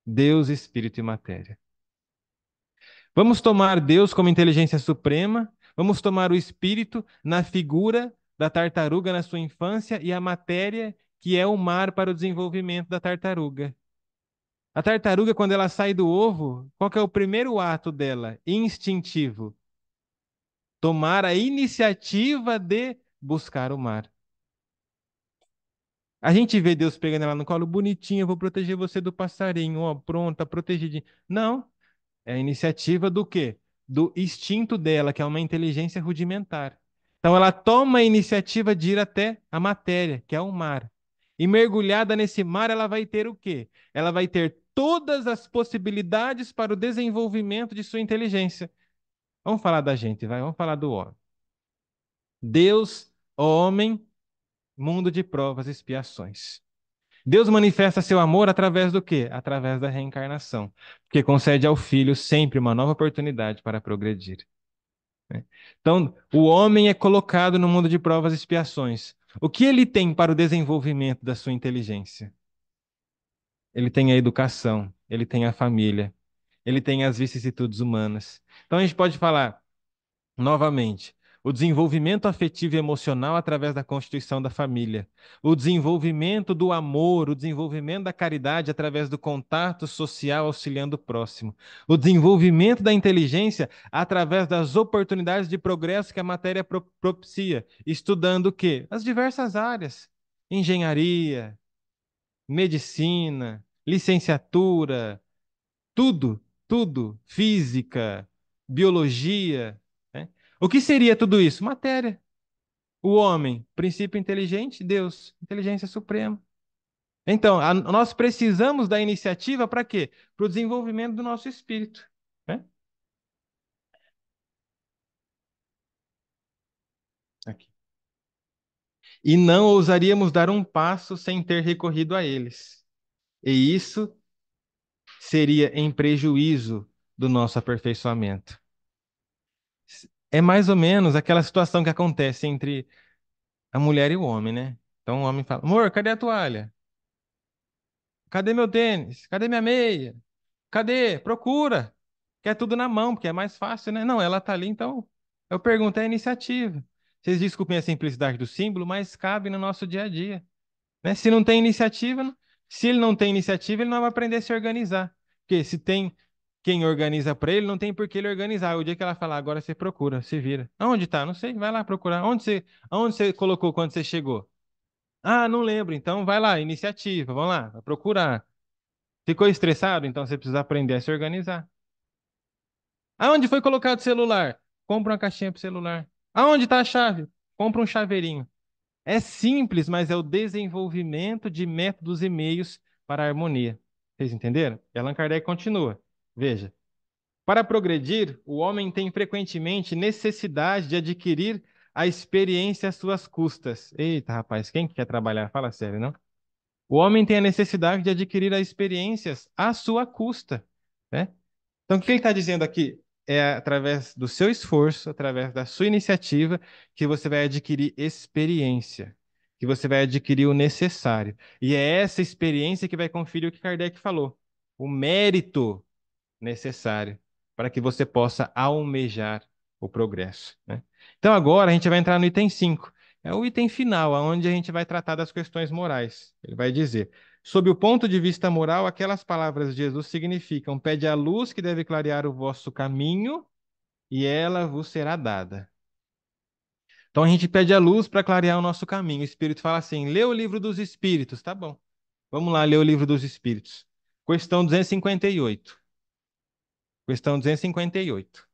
Deus, espírito e matéria. Vamos tomar Deus como inteligência suprema, vamos tomar o espírito na figura da tartaruga na sua infância e a matéria, que é o mar para o desenvolvimento da tartaruga. A tartaruga, quando ela sai do ovo, qual que é o primeiro ato dela? Instintivo. Tomar a iniciativa de buscar o mar. A gente vê Deus pegando ela no colo, bonitinho, eu vou proteger você do passarinho, ó, pronta, protegidinha. Não, é a iniciativa do quê? Do instinto dela, que é uma inteligência rudimentar. Então ela toma a iniciativa de ir até a matéria, que é o mar. E mergulhada nesse mar, ela vai ter o quê? Ela vai ter todas as possibilidades para o desenvolvimento de sua inteligência. Vamos falar da gente, vai, vamos falar do homem. Deus, homem, mundo de provas e expiações. Deus manifesta seu amor através do quê? Através da reencarnação, porque concede ao filho sempre uma nova oportunidade para progredir, né? Então, o homem é colocado no mundo de provas e expiações. O que ele tem para o desenvolvimento da sua inteligência? Ele tem a educação, ele tem a família, ele tem as vicissitudes humanas. Então, a gente pode falar. Novamente, o desenvolvimento afetivo e emocional através da constituição da família, o desenvolvimento do amor, o desenvolvimento da caridade através do contato social auxiliando o próximo, o desenvolvimento da inteligência através das oportunidades de progresso que a matéria propicia, estudando o quê? As diversas áreas, engenharia, medicina, licenciatura, tudo, física, biologia, né? O que seria tudo isso? Matéria. O homem, princípio inteligente, Deus, inteligência suprema. Então, nós precisamos da iniciativa para quê? Para o desenvolvimento do nosso espírito, né? Aqui. E não ousaríamos dar um passo sem ter recorrido a eles. E isso seria em prejuízo do nosso aperfeiçoamento. É mais ou menos aquela situação que acontece entre a mulher e o homem, né? Então o homem fala: amor, cadê a toalha? Cadê meu tênis? Cadê minha meia? Cadê? Procura. Quer tudo na mão, porque é mais fácil, né? Não, ela tá ali, então eu pergunto, é a iniciativa. Vocês desculpem a simplicidade do símbolo, mas cabe no nosso dia a dia, né? Se não tem iniciativa, se ele não tem iniciativa, ele não vai aprender a se organizar. Porque se tem quem organiza para ele, não tem por que ele organizar. O dia que ela falar, agora você procura, se vira. Aonde tá? Não sei, vai lá procurar. Onde você colocou quando você chegou? Ah, não lembro. Então vai lá, iniciativa, vamos lá, vai procurar. Ficou estressado? Então você precisa aprender a se organizar. Aonde foi colocado o celular? Compra uma caixinha para celular. Aonde está a chave? Compra um chaveirinho. É simples, mas é o desenvolvimento de métodos e meios para a harmonia. Vocês entenderam? E Allan Kardec continua. Veja. Para progredir, o homem tem frequentemente necessidade de adquirir a experiência às suas custas. Eita, rapaz, quem que quer trabalhar? Fala sério, não? O homem tem a necessidade de adquirir as experiências à sua custa, né? Então, o que ele está dizendo aqui? É através do seu esforço, através da sua iniciativa, que você vai adquirir experiência, que você vai adquirir o necessário. E é essa experiência que vai conferir o que Kardec falou, o mérito necessário para que você possa almejar o progresso, né? Então agora a gente vai entrar no item 5. É o item final, onde a gente vai tratar das questões morais. Ele vai dizer: sob o ponto de vista moral, aquelas palavras de Jesus significam: pede a luz que deve clarear o vosso caminho e ela vos será dada. Então a gente pede a luz para clarear o nosso caminho. O Espírito fala assim: lê o livro dos Espíritos. Tá bom. Vamos lá ler o livro dos Espíritos. Questão 258. Questão 258.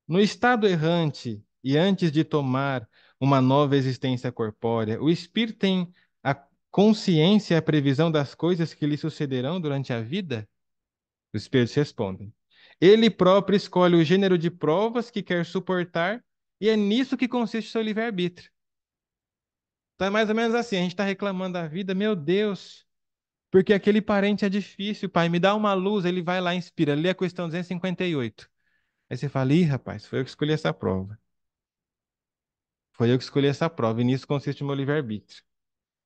No estado errante e antes de tomar uma nova existência corpórea, o espírito tem a consciência e a previsão das coisas que lhe sucederão durante a vida? Os espíritos respondem. Ele próprio escolhe o gênero de provas que quer suportar e é nisso que consiste o seu livre-arbítrio. Então é mais ou menos assim, a gente está reclamando da vida, meu Deus, porque aquele parente é difícil, pai, me dá uma luz, ele vai lá e inspira, lê a questão 258. Aí você fala, ih, rapaz, foi eu que escolhi essa prova. Foi eu que escolhi essa prova, e nisso consiste o meu livre-arbítrio.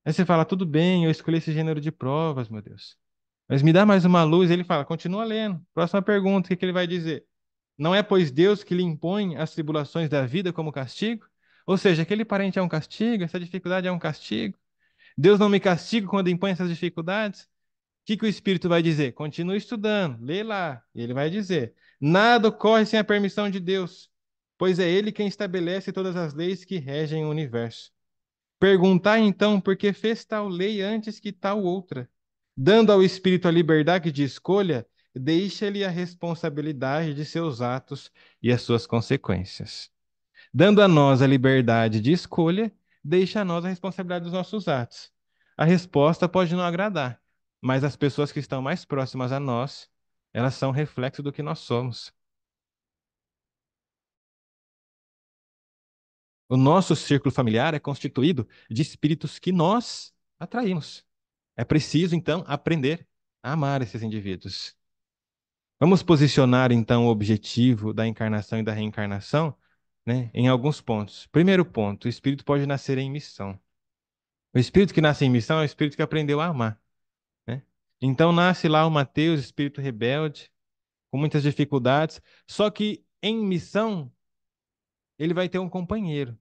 Aí você fala, tudo bem, eu escolhi esse gênero de provas, meu Deus. Mas me dá mais uma luz. Ele fala, continua lendo. Próxima pergunta, o que que ele vai dizer? Não é, pois, Deus que lhe impõe as tribulações da vida como castigo? Ou seja, aquele parente é um castigo, essa dificuldade é um castigo. Deus não me castiga quando impõe essas dificuldades? O que que o Espírito vai dizer? Continue estudando, lê lá. E ele vai dizer: nada ocorre sem a permissão de Deus, pois é Ele quem estabelece todas as leis que regem o universo. Perguntai então por que fez tal lei antes que tal outra. Dando ao Espírito a liberdade de escolha, deixa-lhe a responsabilidade de seus atos e as suas consequências. Dando a nós a liberdade de escolha, deixa a nós a responsabilidade dos nossos atos. A resposta pode não agradar, mas as pessoas que estão mais próximas a nós, elas são reflexo do que nós somos. O nosso círculo familiar é constituído de espíritos que nós atraímos. É preciso, então, aprender a amar esses indivíduos. Vamos posicionar, então, o objetivo da encarnação e da reencarnação, né, em alguns pontos. Primeiro ponto: o espírito pode nascer em missão. O espírito que nasce em missão é o espírito que aprendeu a amar, né? Então nasce lá o Mateus, espírito rebelde, com muitas dificuldades, só que em missão ele vai ter um companheiro.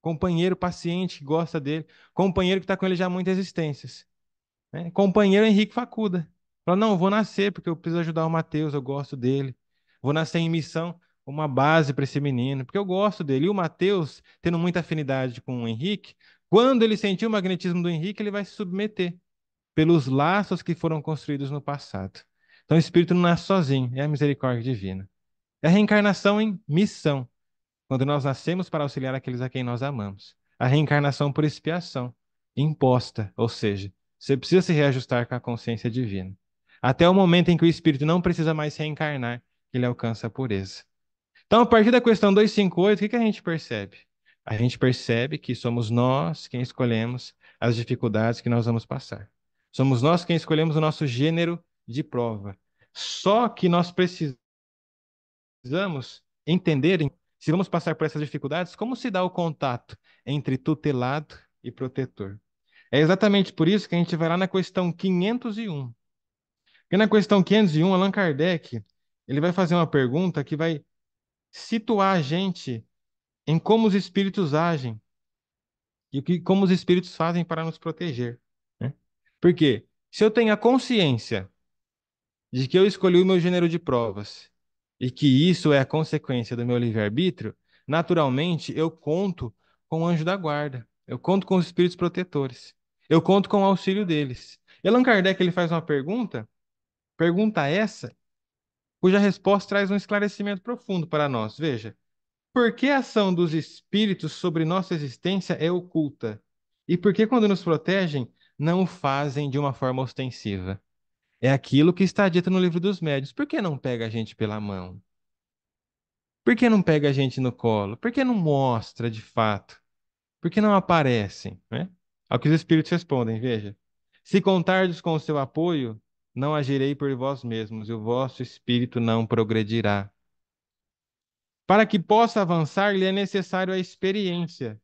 Companheiro paciente que gosta dele. Companheiro que está com ele já há muitas existências. Né? Companheiro Henrique Facuda. Fala, não, eu vou nascer porque eu preciso ajudar o Mateus, eu gosto dele. Vou nascer em missão, uma base para esse menino, porque eu gosto dele. E o Mateus, tendo muita afinidade com o Henrique, quando ele sentir o magnetismo do Henrique, ele vai se submeter pelos laços que foram construídos no passado. Então o Espírito não nasce sozinho, é a misericórdia divina. É a reencarnação em missão, quando nós nascemos para auxiliar aqueles a quem nós amamos. A reencarnação por expiação, imposta, ou seja, você precisa se reajustar com a consciência divina. Até o momento em que o espírito não precisa mais reencarnar, ele alcança a pureza. Então, a partir da questão 258, o que que a gente percebe? A gente percebe que somos nós quem escolhemos as dificuldades que nós vamos passar. Somos nós quem escolhemos o nosso gênero de prova. Só que nós precisamos entender se vamos passar por essas dificuldades, como se dá o contato entre tutelado e protetor. É exatamente por isso que a gente vai lá na questão 501. Porque na questão 501, Allan Kardec, ele vai fazer uma pergunta que vai situar a gente em como os espíritos agem e como os espíritos fazem para nos proteger, né? Porque se eu tenho a consciência de que eu escolhi o meu gênero de provas e que isso é a consequência do meu livre-arbítrio, naturalmente eu conto com o anjo da guarda, eu conto com os espíritos protetores, eu conto com o auxílio deles. E Allan Kardec ele faz uma pergunta essa, cuja resposta traz um esclarecimento profundo para nós. Veja, por que a ação dos espíritos sobre nossa existência é oculta? E por que, quando nos protegem, não o fazem de uma forma ostensiva? É aquilo que está dito no livro dos médios. Por que não pega a gente pela mão? Por que não pega a gente no colo? Por que não mostra de fato? Por que não aparecem, né? Ao que os espíritos respondem, veja. Se contardes com o seu apoio, não agirei por vós mesmos, e o vosso espírito não progredirá. Para que possa avançar, lhe é necessário a experiência.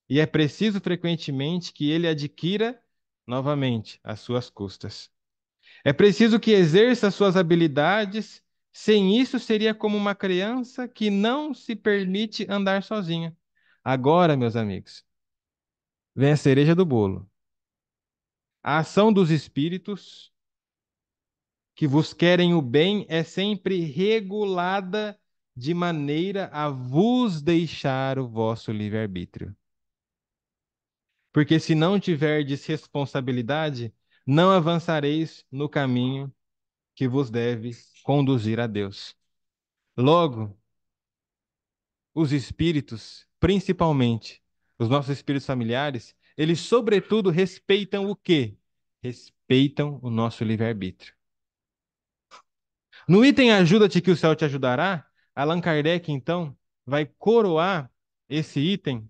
E é preciso frequentemente que ele adquira novamente às suas custas. É preciso que exerça suas habilidades, sem isso seria como uma criança que não se permite andar sozinha. Agora, meus amigos, vem a cereja do bolo. A ação dos espíritos que vos querem o bem é sempre regulada de maneira a vos deixar o vosso livre-arbítrio. Porque se não tiverdes responsabilidade, não avançareis no caminho que vos deve conduzir a Deus. Logo, os espíritos, principalmente os nossos espíritos familiares, eles sobretudo respeitam o quê? Respeitam o nosso livre-arbítrio. No item Ajuda-te que o céu te ajudará, Allan Kardec, então, vai coroar esse item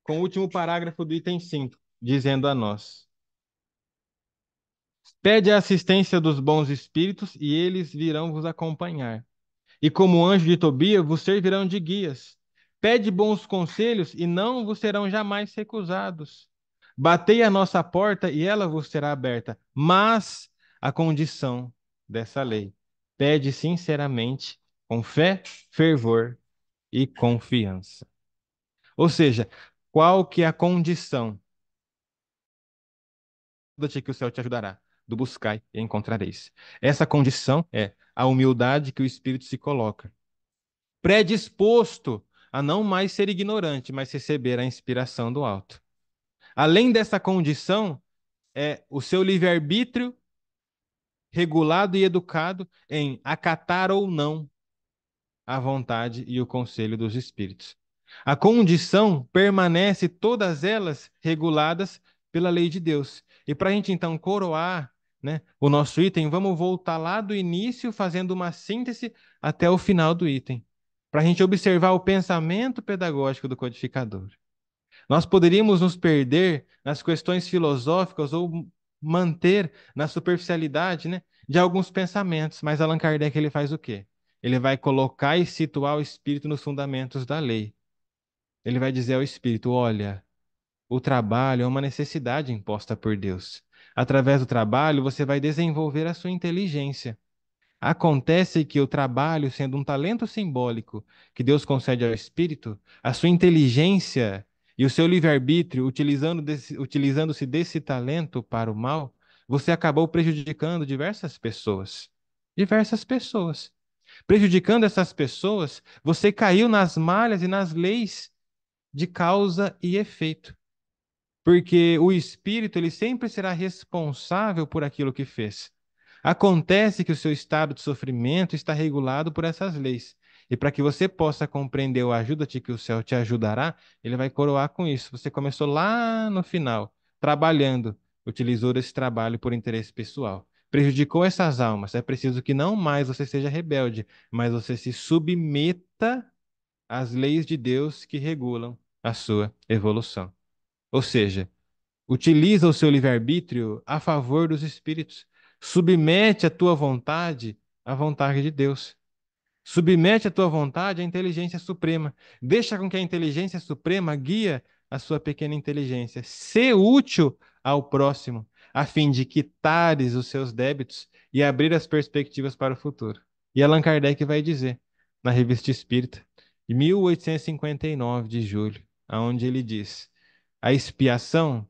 com o último parágrafo do item 5, dizendo a nós: Pede a assistência dos bons espíritos e eles virão vos acompanhar. E como anjo de Tobias vos servirão de guias. Pede bons conselhos e não vos serão jamais recusados. Batei a nossa porta e ela vos será aberta. Mas a condição dessa lei: pede sinceramente, com fé, fervor e confiança. Ou seja, qual que é a condição? Que o céu te ajudará. Do buscai e encontrareis. Essa condição é a humildade que o Espírito se coloca, predisposto a não mais ser ignorante, mas receber a inspiração do alto. Além dessa condição, é o seu livre-arbítrio regulado e educado em acatar ou não a vontade e o conselho dos espíritos. A condição permanece todas elas reguladas pela lei de Deus. E para a gente então coroar, né, o nosso item, vamos voltar lá do início, fazendo uma síntese até o final do item, para a gente observar o pensamento pedagógico do codificador. Nós poderíamos nos perder nas questões filosóficas ou manter na superficialidade, né, de alguns pensamentos, mas Allan Kardec ele faz o quê? Ele vai colocar e situar o espírito nos fundamentos da lei. Ele vai dizer ao espírito: olha, o trabalho é uma necessidade imposta por Deus. Através do trabalho, você vai desenvolver a sua inteligência. Acontece que o trabalho, sendo um talento simbólico que Deus concede ao espírito, a sua inteligência e o seu livre-arbítrio, utilizando-se desse talento para o mal, você acabou prejudicando diversas pessoas. Diversas pessoas. Prejudicando essas pessoas, você caiu nas malhas e nas leis de causa e efeito. Porque o espírito, ele sempre será responsável por aquilo que fez. Acontece que o seu estado de sofrimento está regulado por essas leis. E para que você possa compreender o ajuda-te que o céu te ajudará, ele vai coroar com isso. Você começou lá no final, trabalhando, utilizou esse trabalho por interesse pessoal. Prejudicou essas almas. É preciso que não mais você seja rebelde, mas você se submeta às leis de Deus que regulam a sua evolução. Ou seja, utiliza o seu livre-arbítrio a favor dos espíritos. Submete a tua vontade à vontade de Deus. Submete a tua vontade à inteligência suprema. Deixa com que a inteligência suprema guie a sua pequena inteligência. Sê útil ao próximo, a fim de quitares os seus débitos e abrir as perspectivas para o futuro. E Allan Kardec vai dizer, na Revista Espírita, de 1859 de julho, aonde ele diz: a expiação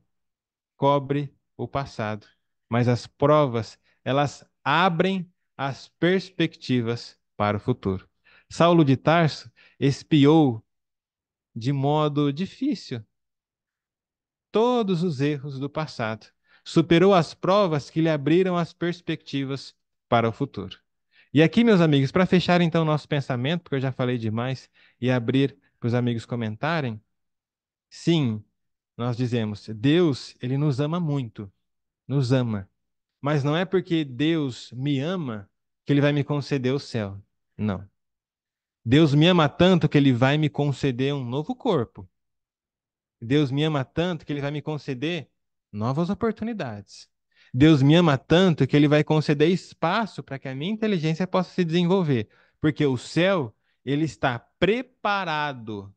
cobre o passado, mas as provas, elas abrem as perspectivas para o futuro. Saulo de Tarso expiou de modo difícil todos os erros do passado, superou as provas que lhe abriram as perspectivas para o futuro. E aqui, meus amigos, para fechar então nosso pensamento, porque eu já falei demais, e abrir para os amigos comentarem, sim, nós dizemos, Deus, ele nos ama muito, nos ama. Mas não é porque Deus me ama que ele vai me conceder o céu. Não. Deus me ama tanto que ele vai me conceder um novo corpo. Deus me ama tanto que ele vai me conceder novas oportunidades. Deus me ama tanto que ele vai conceder espaço para que a minha inteligência possa se desenvolver, porque o céu, ele está preparado.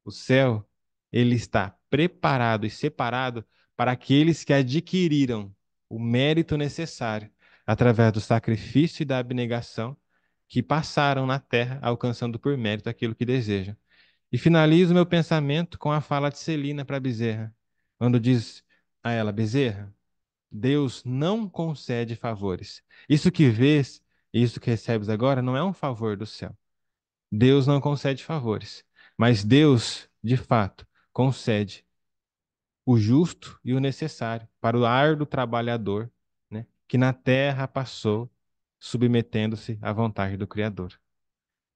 O céu, ele está preparado e separado para aqueles que adquiriram o mérito necessário através do sacrifício e da abnegação que passaram na terra, alcançando por mérito aquilo que desejam. E finalizo meu pensamento com a fala de Celina para Bezerra, quando diz a ela: Bezerra, Deus não concede favores. Isso que vês, isso que recebes agora, não é um favor do céu. Deus não concede favores, mas Deus, de fato, concede o justo e o necessário para o árduo trabalhador, né, que na terra passou submetendo-se à vontade do Criador.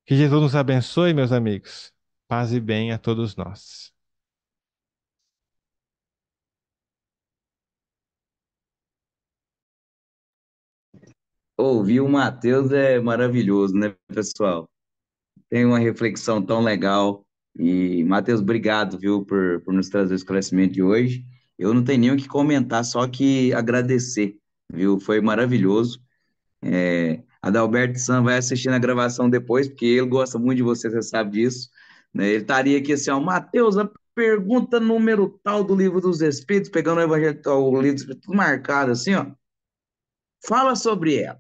Que Jesus nos abençoe, meus amigos. Paz e bem a todos nós. Ouvir o Matheus é maravilhoso, né, pessoal? Tem uma reflexão tão legal. E, Matheus, obrigado, viu, por nos trazer o esclarecimento de hoje. Eu não tenho nem o que comentar, só que agradecer, viu? Foi maravilhoso. Adalberto San vai assistir na gravação depois, porque ele gosta muito de você sabe disso. Né? Ele estaria aqui assim, ó, Matheus, a pergunta número tal do Livro dos Espíritos, pegando o Evangelho, o Livro dos Espíritos tudo marcado assim, ó. Fala sobre ela.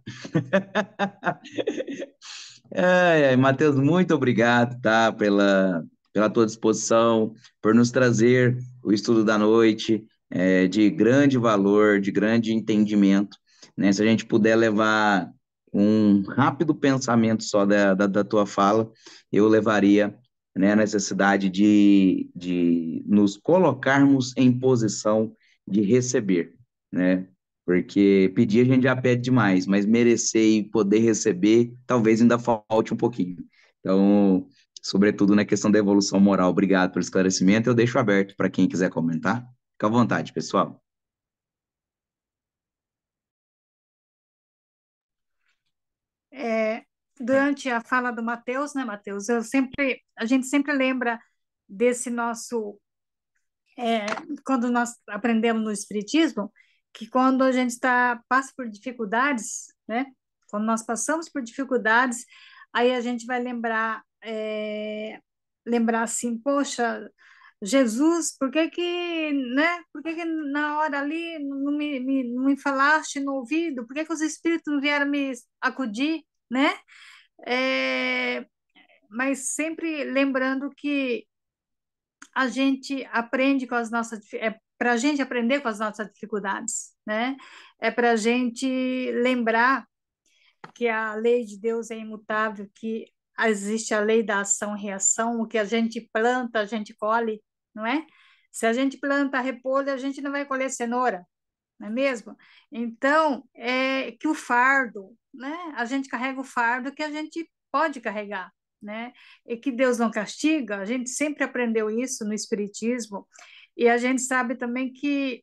Matheus, muito obrigado, tá, pela tua disposição, por nos trazer o estudo da noite, de grande valor, de grande entendimento, né? Se a gente puder levar um rápido pensamento só da tua fala, eu levaria, né, a necessidade de nos colocarmos em posição de receber, né? Porque pedir a gente já pede demais, mas merecer e poder receber, talvez ainda falte um pouquinho. Então, sobretudo na questão da evolução moral. Obrigado pelo esclarecimento. Eu deixo aberto para quem quiser comentar. Fica à vontade, pessoal. É, durante a fala do Mateus, né, Mateus? A gente sempre lembra desse nosso, é, quando nós aprendemos no Espiritismo, que quando a gente passa por dificuldades, né? Quando nós passamos por dificuldades, aí a gente vai lembrar assim, poxa. Jesus, por que que na hora ali não me falaste no ouvido? Por que que os espíritos não vieram me acudir, né? É, mas sempre lembrando que a gente aprende com as nossas, é para a gente aprender com as nossas dificuldades, né? É para a gente lembrar que a lei de Deus é imutável, que existe a lei da ação e reação, o que a gente planta, a gente colhe, não é? Se a gente planta repolho, a gente não vai colher cenoura, não é mesmo? Então, é que o fardo, né? A gente carrega o fardo que a gente pode carregar, né? E que Deus não castiga, a gente sempre aprendeu isso no Espiritismo, e a gente sabe também que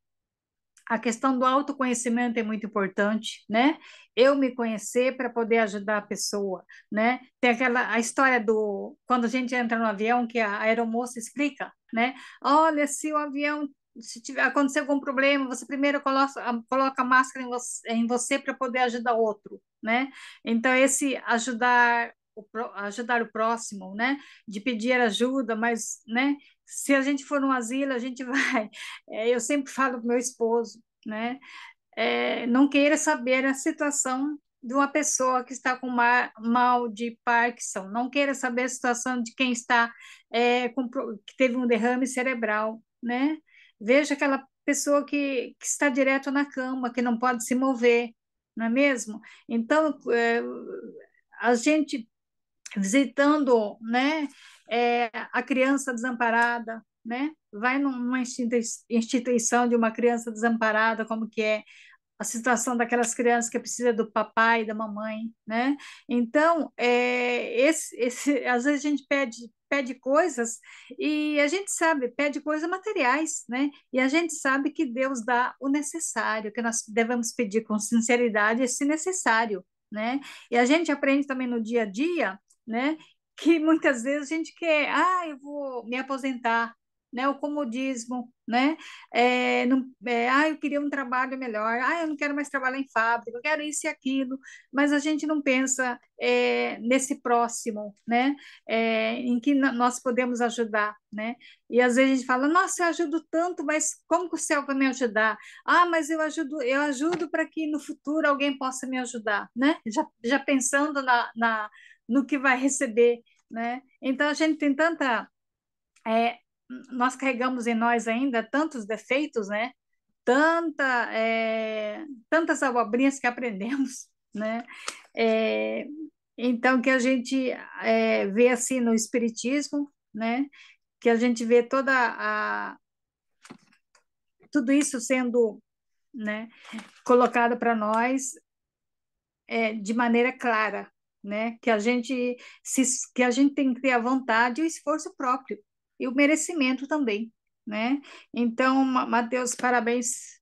a questão do autoconhecimento é muito importante, né? Eu me conhecer para poder ajudar a pessoa, né? Tem aquela a história do quando a gente entra no avião que a aeromoça explica, né? Olha, se o avião se tiver acontecer algum problema, você primeiro coloca a máscara em você para poder ajudar o outro, né? Então esse ajudar o próximo, né? De pedir ajuda, mas, né? Se a gente for num asilo, a gente vai. Eu sempre falo para meu esposo, né? Não queira saber a situação de uma pessoa que está com mal de Parkinson, não queira saber a situação de quem está que teve um derrame cerebral, né? Veja aquela pessoa que está direto na cama, que não pode se mover, não é mesmo? Então, a gente visitando, né, a criança desamparada, né? Vai numa instituição de uma criança desamparada, como que é a situação daquelas crianças que precisa do papai e da mamãe, né? Então, às vezes a gente pede coisas e a gente sabe, pede coisas materiais, né? E a gente sabe que Deus dá o necessário, que nós devemos pedir com sinceridade esse necessário, né? E a gente aprende também no dia a dia, né? Que muitas vezes a gente quer, eu vou me aposentar, né? O comodismo, né? Eu queria um trabalho melhor, eu não quero mais trabalhar em fábrica, eu quero isso e aquilo, mas a gente não pensa nesse próximo, né? Em que nós podemos ajudar, né? E às vezes a gente fala, nossa, eu ajudo tanto, mas como que o céu vai me ajudar? Mas eu ajudo para que no futuro alguém possa me ajudar, né? Já pensando no que vai receber, né? Então a gente tem é, nós carregamos em nós ainda tantos defeitos, né? Tantas abobrinhas que aprendemos, né? É, então, que a gente vê assim no Espiritismo, né? Que a gente vê tudo isso sendo, né, colocado para nós de maneira clara, né? Que a gente tem que ter a vontade e o esforço próprio e o merecimento também, né? Então, Mateus, parabéns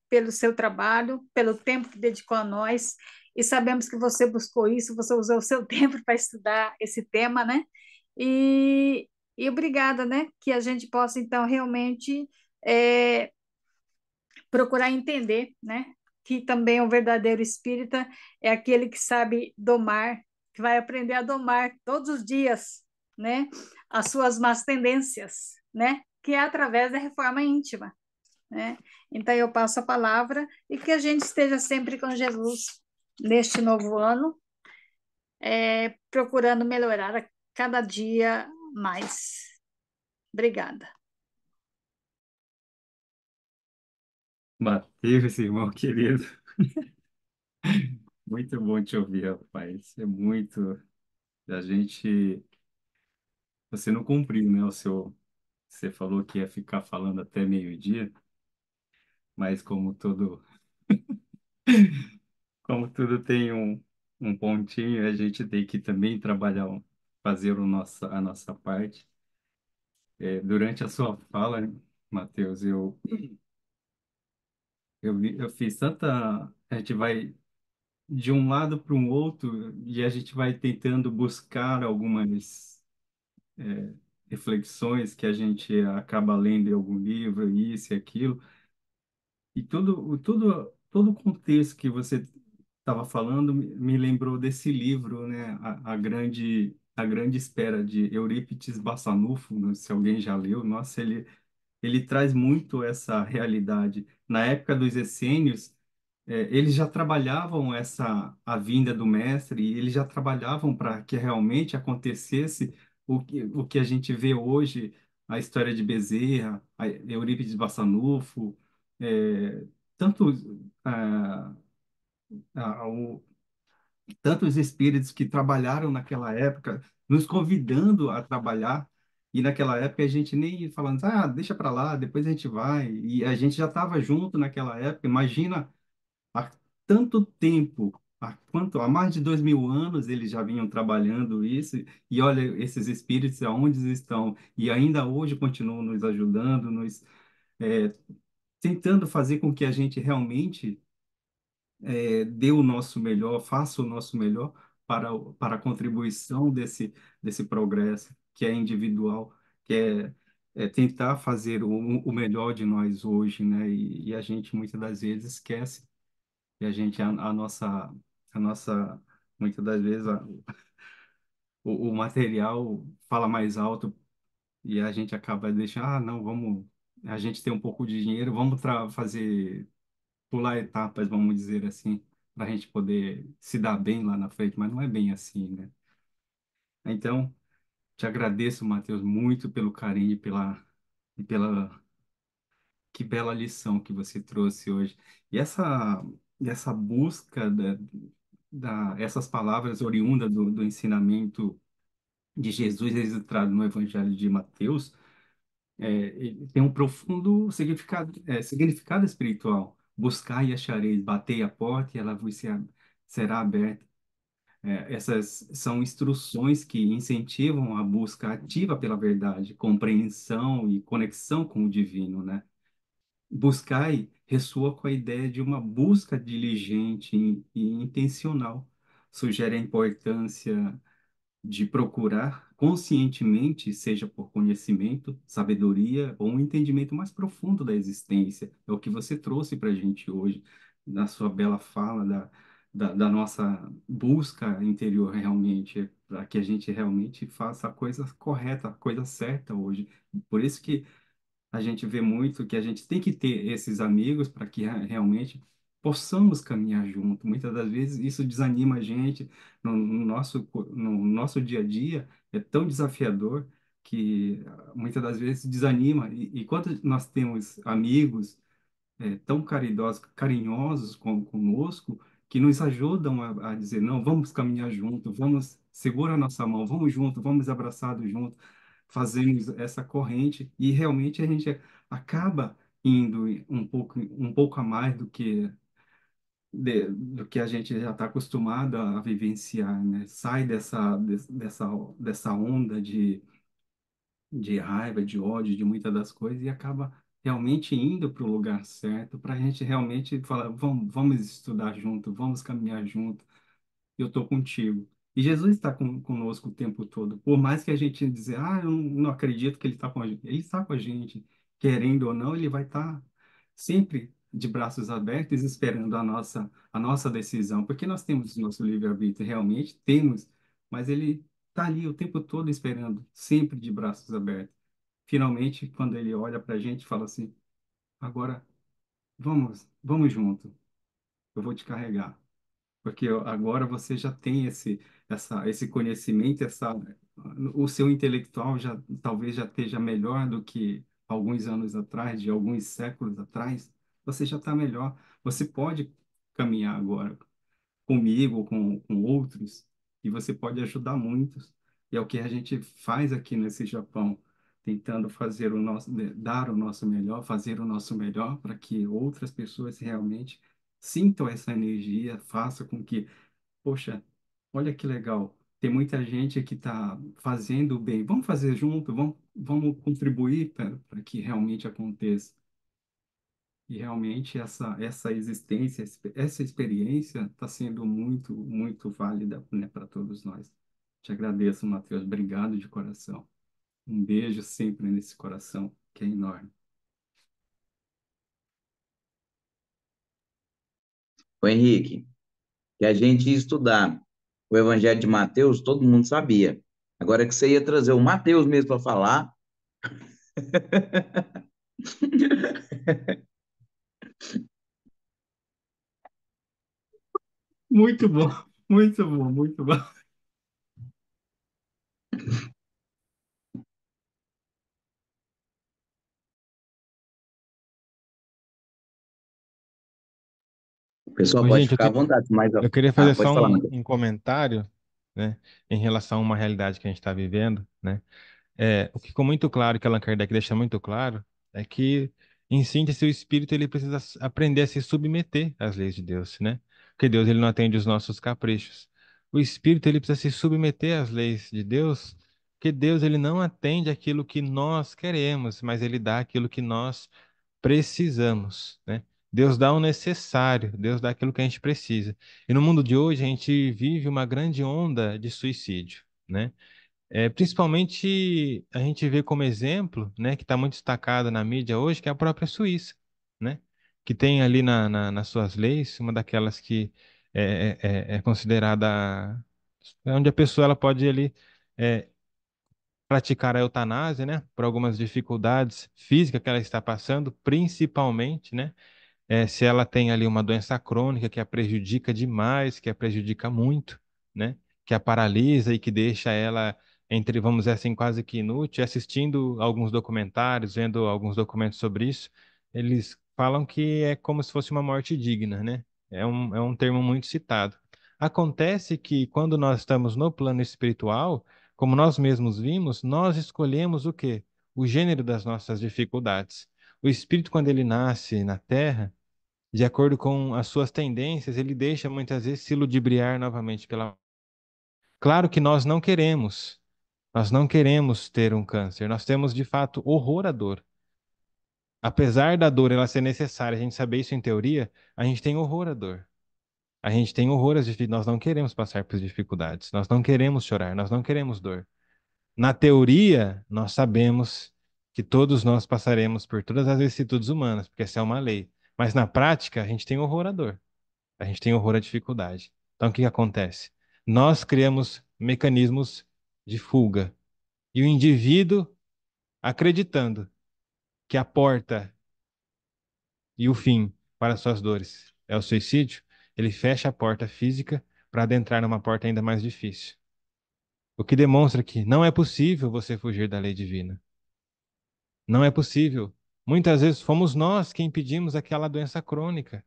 pelo seu trabalho, pelo tempo que dedicou a nós, e sabemos que você buscou isso, você usou o seu tempo para estudar esse tema, né? E obrigada, né? Que a gente possa, então, realmente é, procurar entender, né? Que também o verdadeiro espírita é aquele que sabe domar, que vai aprender a domar todos os dias, né? As suas más tendências, né? Que é através da reforma íntima, né? Então eu passo a palavra e que a gente esteja sempre com Jesus neste novo ano, procurando melhorar a cada dia mais. Obrigada. Mateus, irmão querido, muito bom te ouvir, rapaz. É muito. A gente. Você não cumpriu, né? Você falou que ia ficar falando até meio-dia, mas como tudo tem um pontinho, a gente tem que também trabalhar, fazer a nossa parte. Durante a sua fala, Mateus, eu fiz tanta. A gente vai de um lado para um outro e a gente vai tentando buscar algumas reflexões que a gente acaba lendo em algum livro, isso e aquilo, e todo o contexto que você estava falando me lembrou desse livro, né? A Grande A Grande Espera, de Eurípides Barçanufo, se alguém já leu, nossa, ele traz muito essa realidade. Na época dos essênios, eles já trabalhavam a vinda do mestre, e eles já trabalhavam para que realmente acontecesse o que a gente vê hoje, a história de Bezerra, a Eurípides Barçanufo, tanto ah, ah, o, tantos espíritos que trabalharam naquela época, nos convidando a trabalhar, e naquela época a gente nem falando, ah, deixa para lá, depois a gente vai, e a gente já estava junto naquela época. Imagina há tanto tempo, há mais de 2000 anos eles já vinham trabalhando isso, e olha esses espíritos aonde estão, e ainda hoje continuam nos ajudando, eh, tentando fazer com que a gente realmente dê o nosso melhor, faça o nosso melhor para a contribuição desse progresso, que é individual, que é tentar fazer o melhor de nós hoje, né? E a gente muitas das vezes esquece, e a nossa, muitas das vezes, o material fala mais alto, e a gente acaba deixando, não, vamos, a gente tem um pouco de dinheiro, vamos fazer pular etapas, vamos dizer assim, para a gente poder se dar bem lá na frente, mas não é bem assim, né? Então, te agradeço, Matheus, muito pelo carinho e pela que bela lição que você trouxe hoje. E essa busca essas palavras oriundas do ensinamento de Jesus registrado no Evangelho de Mateus, ele tem um profundo significado espiritual. Buscai e achareis, batei a porta e ela vos será aberta. Essas são instruções que incentivam a busca ativa pela verdade, compreensão e conexão com o divino, né? Buscai ressoa com a ideia de uma busca diligente e intencional. Sugere a importância de procurar conscientemente, seja por conhecimento, sabedoria ou um entendimento mais profundo da existência. É o que você trouxe para a gente hoje, na sua bela fala da nossa busca interior realmente, para que a gente realmente faça a coisa correta, a coisa certa hoje. Por isso que a gente vê muito que a gente tem que ter esses amigos para que realmente possamos caminhar junto. Muitas das vezes isso desanima a gente no nosso dia a dia, é tão desafiador que muitas das vezes desanima. E quando nós temos amigos tão caridosos, carinhosos conosco, que nos ajudam a dizer, não, vamos caminhar junto, vamos, segura a nossa mão, vamos junto, vamos abraçados junto, fazemos essa corrente e realmente a gente acaba indo um pouco a mais do que a gente já está acostumado a vivenciar, né? Sai dessa onda de raiva, de ódio, de muitas das coisas e acaba realmente indo para o lugar certo, para a gente realmente falar, vamos estudar junto, vamos caminhar junto, eu estou contigo. E Jesus está conosco o tempo todo. Por mais que a gente dizer, eu não acredito que ele está com a gente, ele está com a gente, querendo ou não, ele vai estar sempre de braços abertos, esperando a nossa decisão, porque nós temos o nosso livre-arbítrio, realmente temos, mas ele está ali o tempo todo esperando, sempre de braços abertos. Finalmente, quando ele olha para a gente, fala assim: agora vamos junto, eu vou te carregar, porque agora você já tem esse conhecimento, o seu intelectual já talvez já esteja melhor do que alguns anos atrás, de alguns séculos atrás. Você já está melhor. Você pode caminhar agora comigo, com outros, e você pode ajudar muitos. E é o que a gente faz aqui nesse Japão, tentando dar o nosso melhor, fazer o nosso melhor para que outras pessoas realmente sintam essa energia, faça com que, poxa, olha que legal, tem muita gente que está fazendo o bem, vamos fazer junto, vamos contribuir para que realmente aconteça. E realmente essa existência, essa experiência está sendo muito, muito válida, né, para todos nós. Te agradeço, Matheus. Obrigado de coração. Um beijo sempre nesse coração, que é enorme. O Henrique, que a gente ia estudar o Evangelho de Mateus, todo mundo sabia. Agora que você ia trazer o Matheus mesmo para falar. Muito bom, muito bom, muito bom. O pessoal Ô, pode gente, ficar à vontade, mas. eu queria Ah, fazer pode só falar, Matheus. um comentário, né, em relação a uma realidade que a gente está vivendo, né? O que ficou muito claro, que Allan Kardec deixa muito claro, é que, em síntese, o espírito ele precisa aprender a se submeter às leis de Deus, né? Porque Deus ele não atende os nossos caprichos. O espírito ele precisa se submeter às leis de Deus, porque Deus ele não atende aquilo que nós queremos, mas ele dá aquilo que nós precisamos, né? Deus dá o necessário, Deus dá aquilo que a gente precisa. E no mundo de hoje a gente vive uma grande onda de suicídio, né? Principalmente a gente vê como exemplo, né, que está muito destacado na mídia hoje, que é a própria Suíça, né, que tem ali nas suas leis uma daquelas que é considerada onde a pessoa ela pode ali é, praticar a eutanásia, né, por algumas dificuldades físicas que ela está passando, principalmente, né, se ela tem ali uma doença crônica que a prejudica demais, que a prejudica muito, né? Que a paralisa e que deixa ela entre, vamos dizer assim, quase que inútil. Assistindo alguns documentários, vendo alguns documentos sobre isso, eles falam que é como se fosse uma morte digna, né? É um termo muito citado. Acontece que quando nós estamos no plano espiritual, como nós mesmos vimos, nós escolhemos o quê? O gênero das nossas dificuldades. O espírito, quando ele nasce na Terra, de acordo com as suas tendências, ele deixa muitas vezes se ludibriar novamente pela. Claro que nós não queremos ter um câncer, nós temos de fato horror à dor. Apesar da dor ela ser necessária, a gente saber isso em teoria, a gente tem horror à dor. A gente tem horror às dificuldades, nós não queremos passar por dificuldades, nós não queremos chorar, nós não queremos dor. Na teoria, nós sabemos que todos nós passaremos por todas as vicissitudes humanas, porque essa é uma lei. Mas na prática, a gente tem horror à dor. A gente tem horror à dificuldade. Então, o que que acontece? Nós criamos mecanismos de fuga. E o indivíduo, acreditando que a porta e o fim para suas dores é o suicídio, ele fecha a porta física para adentrar numa porta ainda mais difícil. O que demonstra que não é possível você fugir da lei divina. Não é possível. Muitas vezes fomos nós quem impedimos aquela doença crônica.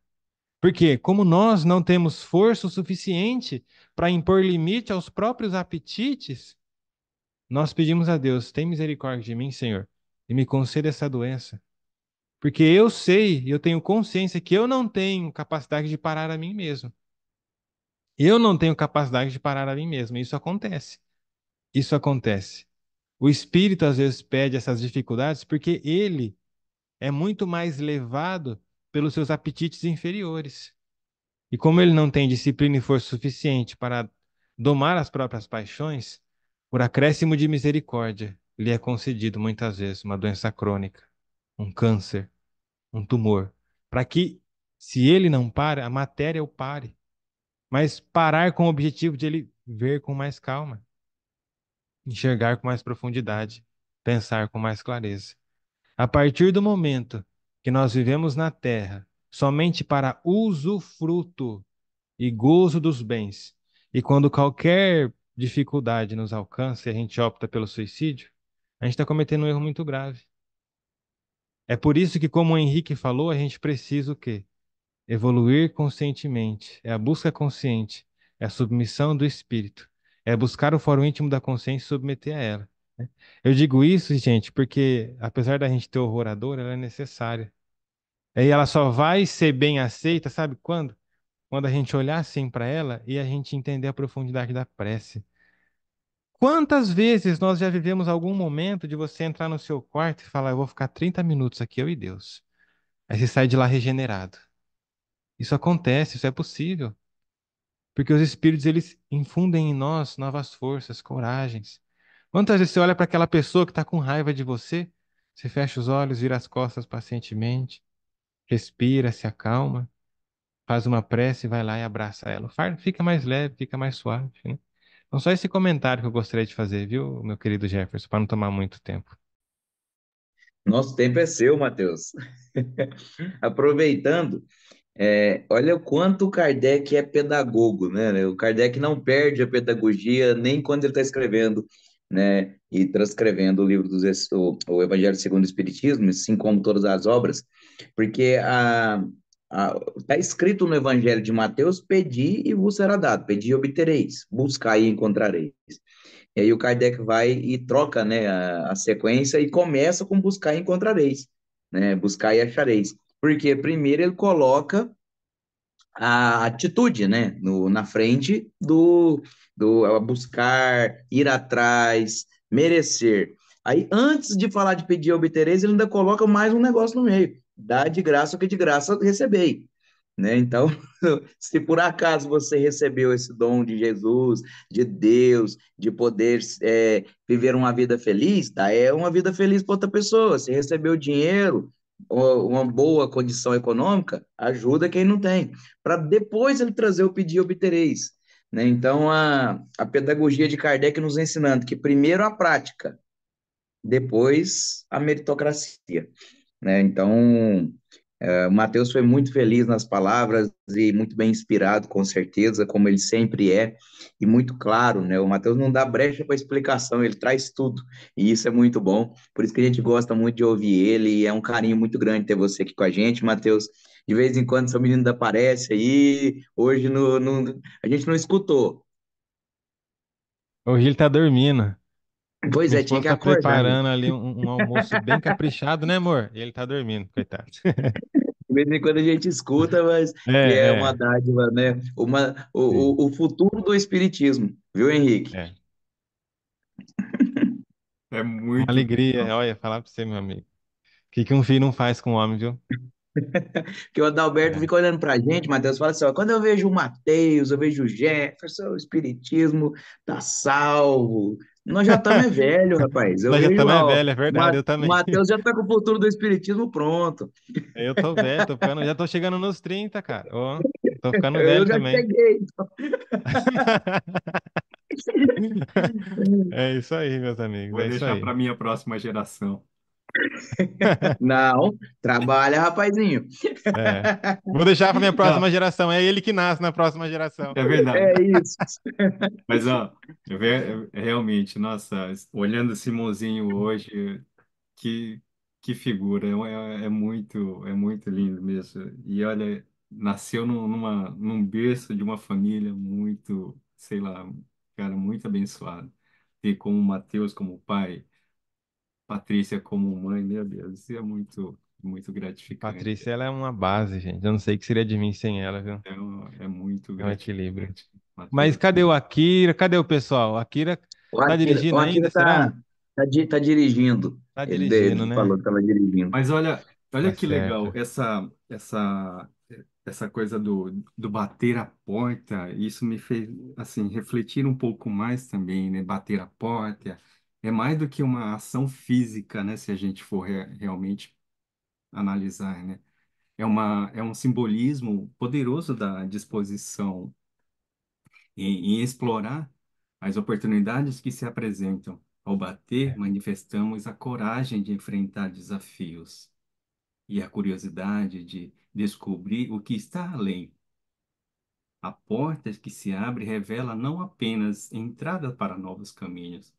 Porque, como nós não temos força o suficiente para impor limite aos próprios apetites, nós pedimos a Deus: tem misericórdia de mim, Senhor, e me conceda essa doença. Porque eu sei, eu tenho consciência que eu não tenho capacidade de parar a mim mesmo. Eu não tenho capacidade de parar a mim mesmo. Isso acontece. Isso acontece. O espírito às vezes pede essas dificuldades porque ele é muito mais levado pelos seus apetites inferiores. E como ele não tem disciplina e força suficiente para domar as próprias paixões, por acréscimo de misericórdia, lhe é concedido muitas vezes uma doença crônica, um câncer, um tumor, para que, se ele não para, a matéria o pare, mas parar com o objetivo de ele ver com mais calma, enxergar com mais profundidade, pensar com mais clareza. A partir do momento que nós vivemos na Terra somente para usufruto e gozo dos bens. E quando qualquer dificuldade nos alcança e a gente opta pelo suicídio, a gente está cometendo um erro muito grave. É por isso que, como o Henrique falou, a gente precisa o quê? Evoluir conscientemente. É a busca consciente, é a submissão do espírito, é buscar o fórum íntimo da consciência e submeter a ela, né? Eu digo isso, gente, porque apesar da gente ter horror à dor, ela é necessária. E ela só vai ser bem aceita, sabe quando? Quando a gente olhar assim para ela e a gente entender a profundidade da prece. Quantas vezes nós já vivemos algum momento de você entrar no seu quarto e falar, eu vou ficar 30 minutos aqui, eu e Deus. Aí você sai de lá regenerado. Isso acontece, isso é possível. Porque os espíritos, eles infundem em nós novas forças, coragens. Quantas vezes você olha para aquela pessoa que está com raiva de você, você fecha os olhos, vira as costas pacientemente, respira, se acalma, faz uma prece, vai lá e abraça ela. O fardo fica mais leve, fica mais suave, né? Então, só esse comentário que eu gostaria de fazer, viu, meu querido Jefferson, para não tomar muito tempo. Nosso tempo é seu, Matheus. Aproveitando, olha o quanto o Kardec é pedagogo, né? O Kardec não perde a pedagogia nem quando ele está escrevendo, né? E transcrevendo o livro o Evangelho segundo o Espiritismo, assim como todas as obras, porque está escrito no Evangelho de Mateus: pedi e vos será dado, pedi e obtereis, buscai e encontrareis. E aí o Kardec vai e troca, né, a sequência e começa com buscar e encontrareis, né? Buscar e achareis. Porque primeiro ele coloca a atitude, né, na frente do buscar, ir atrás, merecer. Aí, antes de falar de pedir e obtereis, ele ainda coloca mais um negócio no meio: dá de graça o que de graça recebei, né? Então, se por acaso você recebeu esse dom de Jesus, de Deus, de poder viver uma vida feliz, tá? É uma vida feliz para outra pessoa. Se recebeu dinheiro, ou uma boa condição econômica, ajuda quem não tem, para depois ele trazer o pedir e obtereis, né? Então, a pedagogia de Kardec nos ensinando que primeiro a prática, depois a meritocracia, né? Então, o Matheus foi muito feliz nas palavras e muito bem inspirado, com certeza, como ele sempre é, e muito claro, né? O Matheus não dá brecha para explicação, ele traz tudo, e isso é muito bom. Por isso que a gente gosta muito de ouvir ele, e é um carinho muito grande ter você aqui com a gente, Matheus. De vez em quando seu menino aparece aí, hoje a gente não escutou. Hoje ele tá dormindo. Pois Minha é, tinha esposa que tá acordar, né? preparando ali um almoço bem caprichado, né, amor? E ele tá dormindo, coitado. De vez em quando a gente escuta, mas É, que é uma é, dádiva, né? sim, O futuro do espiritismo, viu, Henrique? é. É Uma muito alegria, legal. olha, falar pra você, meu amigo. O que que um filho não faz com um homem, viu? Que o Adalberto É. fica olhando pra gente, Matheus, fala assim: ó, quando eu vejo o Mateus, eu vejo o Jefferson, o Espiritismo tá salvo. Nós já estamos velho, rapaz. Eu Nós já vejo estamos lá, é ó, velho, é verdade, eu O também. Mateus já tá com o futuro do Espiritismo pronto. Eu tô velho, tô ficando, já tô chegando nos 30, cara. Ó, tô ficando Eu velho já também. cheguei. É isso aí, meus amigos, Vou é isso deixar aí. para minha próxima geração. Não, trabalha, rapazinho. É. Vou deixar para minha próxima Não, geração. É ele que nasce na próxima geração. é verdade. É isso. Mas, ó, realmente, nossa, olhando o Simonzinho hoje, que, que figura, é muito lindo mesmo. E olha, nasceu num berço de uma família muito, sei lá, cara, muito abençoado. Ter como Mateus como pai, Patrícia como mãe, meu Deus, isso é muito gratificante. Patrícia, ela é uma base, gente. Eu não sei o que seria de mim sem ela, viu? É muito É um equilíbrio. gratificante, Mas Mateus. cadê o Akira? Cadê o pessoal? O Akira tá O dirigindo Akira ainda, será? tá dirigindo. Tá Ele dirigindo, falou né? que estava dirigindo. Mas olha Tá que legal, certo. essa coisa do bater a porta, isso me fez, assim, refletir um pouco mais também, né? Bater a porta é mais do que uma ação física, né? Se a gente for realmente analisar, né? É um simbolismo poderoso da disposição em explorar as oportunidades que se apresentam. Ao bater, manifestamos a coragem de enfrentar desafios e a curiosidade de descobrir o que está além. A porta que se abre revela não apenas entrada para novos caminhos,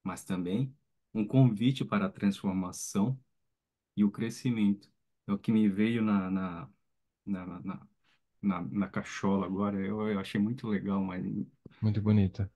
mas também um convite para a transformação e o crescimento. É o que me veio na, na, na, na cachola agora. Eu achei muito legal, mas Muito bonita.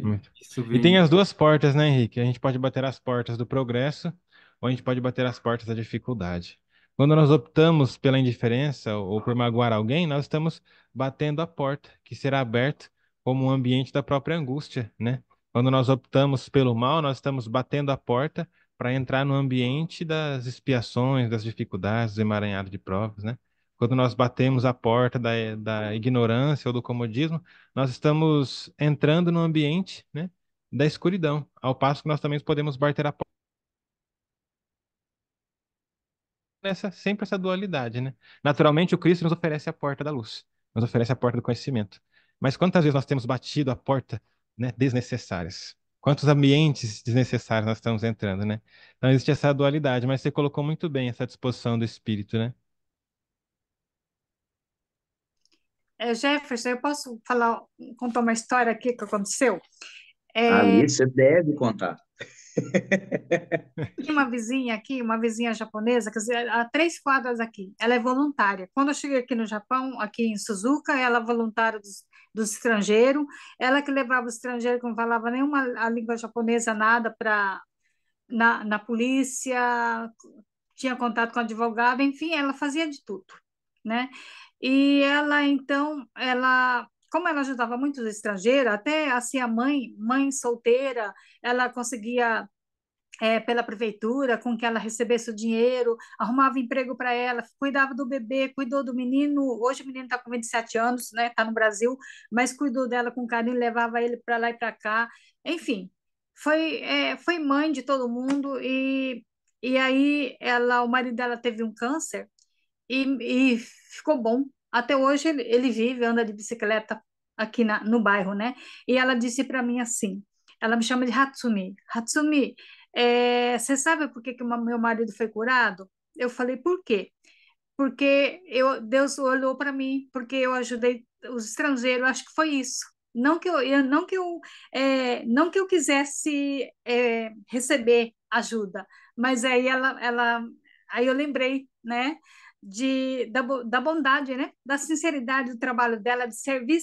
Muito. isso E tem vem. as duas portas, né, Henrique? A gente pode bater as portas do progresso ou a gente pode bater as portas da dificuldade. Quando nós optamos pela indiferença ou por magoar alguém, nós estamos batendo a porta, que será aberta como um ambiente da própria angústia, né? Quando nós optamos pelo mal, nós estamos batendo a porta para entrar no ambiente das expiações, das dificuldades, do emaranhado de provas, né? Quando nós batemos a porta da ignorância ou do comodismo, nós estamos entrando no ambiente, né, da escuridão, ao passo que nós também podemos bater a porta sempre essa dualidade, né? Naturalmente, o Cristo nos oferece a porta da luz, nos oferece a porta do conhecimento. Mas quantas vezes nós temos batido a porta, né, desnecessárias? Quantos ambientes desnecessários nós estamos entrando, né? Então existe essa dualidade, mas você colocou muito bem essa disposição do espírito, né? Jefferson, eu posso falar, contar uma história aqui que aconteceu? É, Alice, você deve contar. Tem uma vizinha aqui, uma vizinha japonesa, quer dizer, a 3 quadras aqui. Ela é voluntária. Quando eu cheguei aqui no Japão, aqui em Suzuka, ela é voluntária dos estrangeiros. Ela que levava os estrangeiros que não falava nenhuma a língua japonesa, nada para na polícia, tinha contato com advogado, enfim, ela fazia de tudo, né? E ela, então, como ela ajudava muitos estrangeiros, até assim a mãe solteira, ela conseguia pela prefeitura, com que ela recebesse o dinheiro, arrumava emprego para ela, cuidava do bebê, cuidou do menino. Hoje o menino está com 27 anos, né? Está no Brasil, mas cuidou dela com carinho, levava ele para lá e para cá. Enfim, foi mãe de todo mundo e aí o marido dela teve um câncer e ficou bom. Até hoje ele vive, anda de bicicleta aqui no bairro, né? E ela disse para mim assim, ela me chama de Hatsumi. Hatsumi, você sabe por que que o meu marido foi curado? Eu falei, por quê? Porque Deus olhou para mim, porque eu ajudei os estrangeiros, acho que foi isso. Não que eu quisesse receber ajuda, mas aí eu lembrei, né, da bondade, né, da sinceridade do trabalho dela, de servir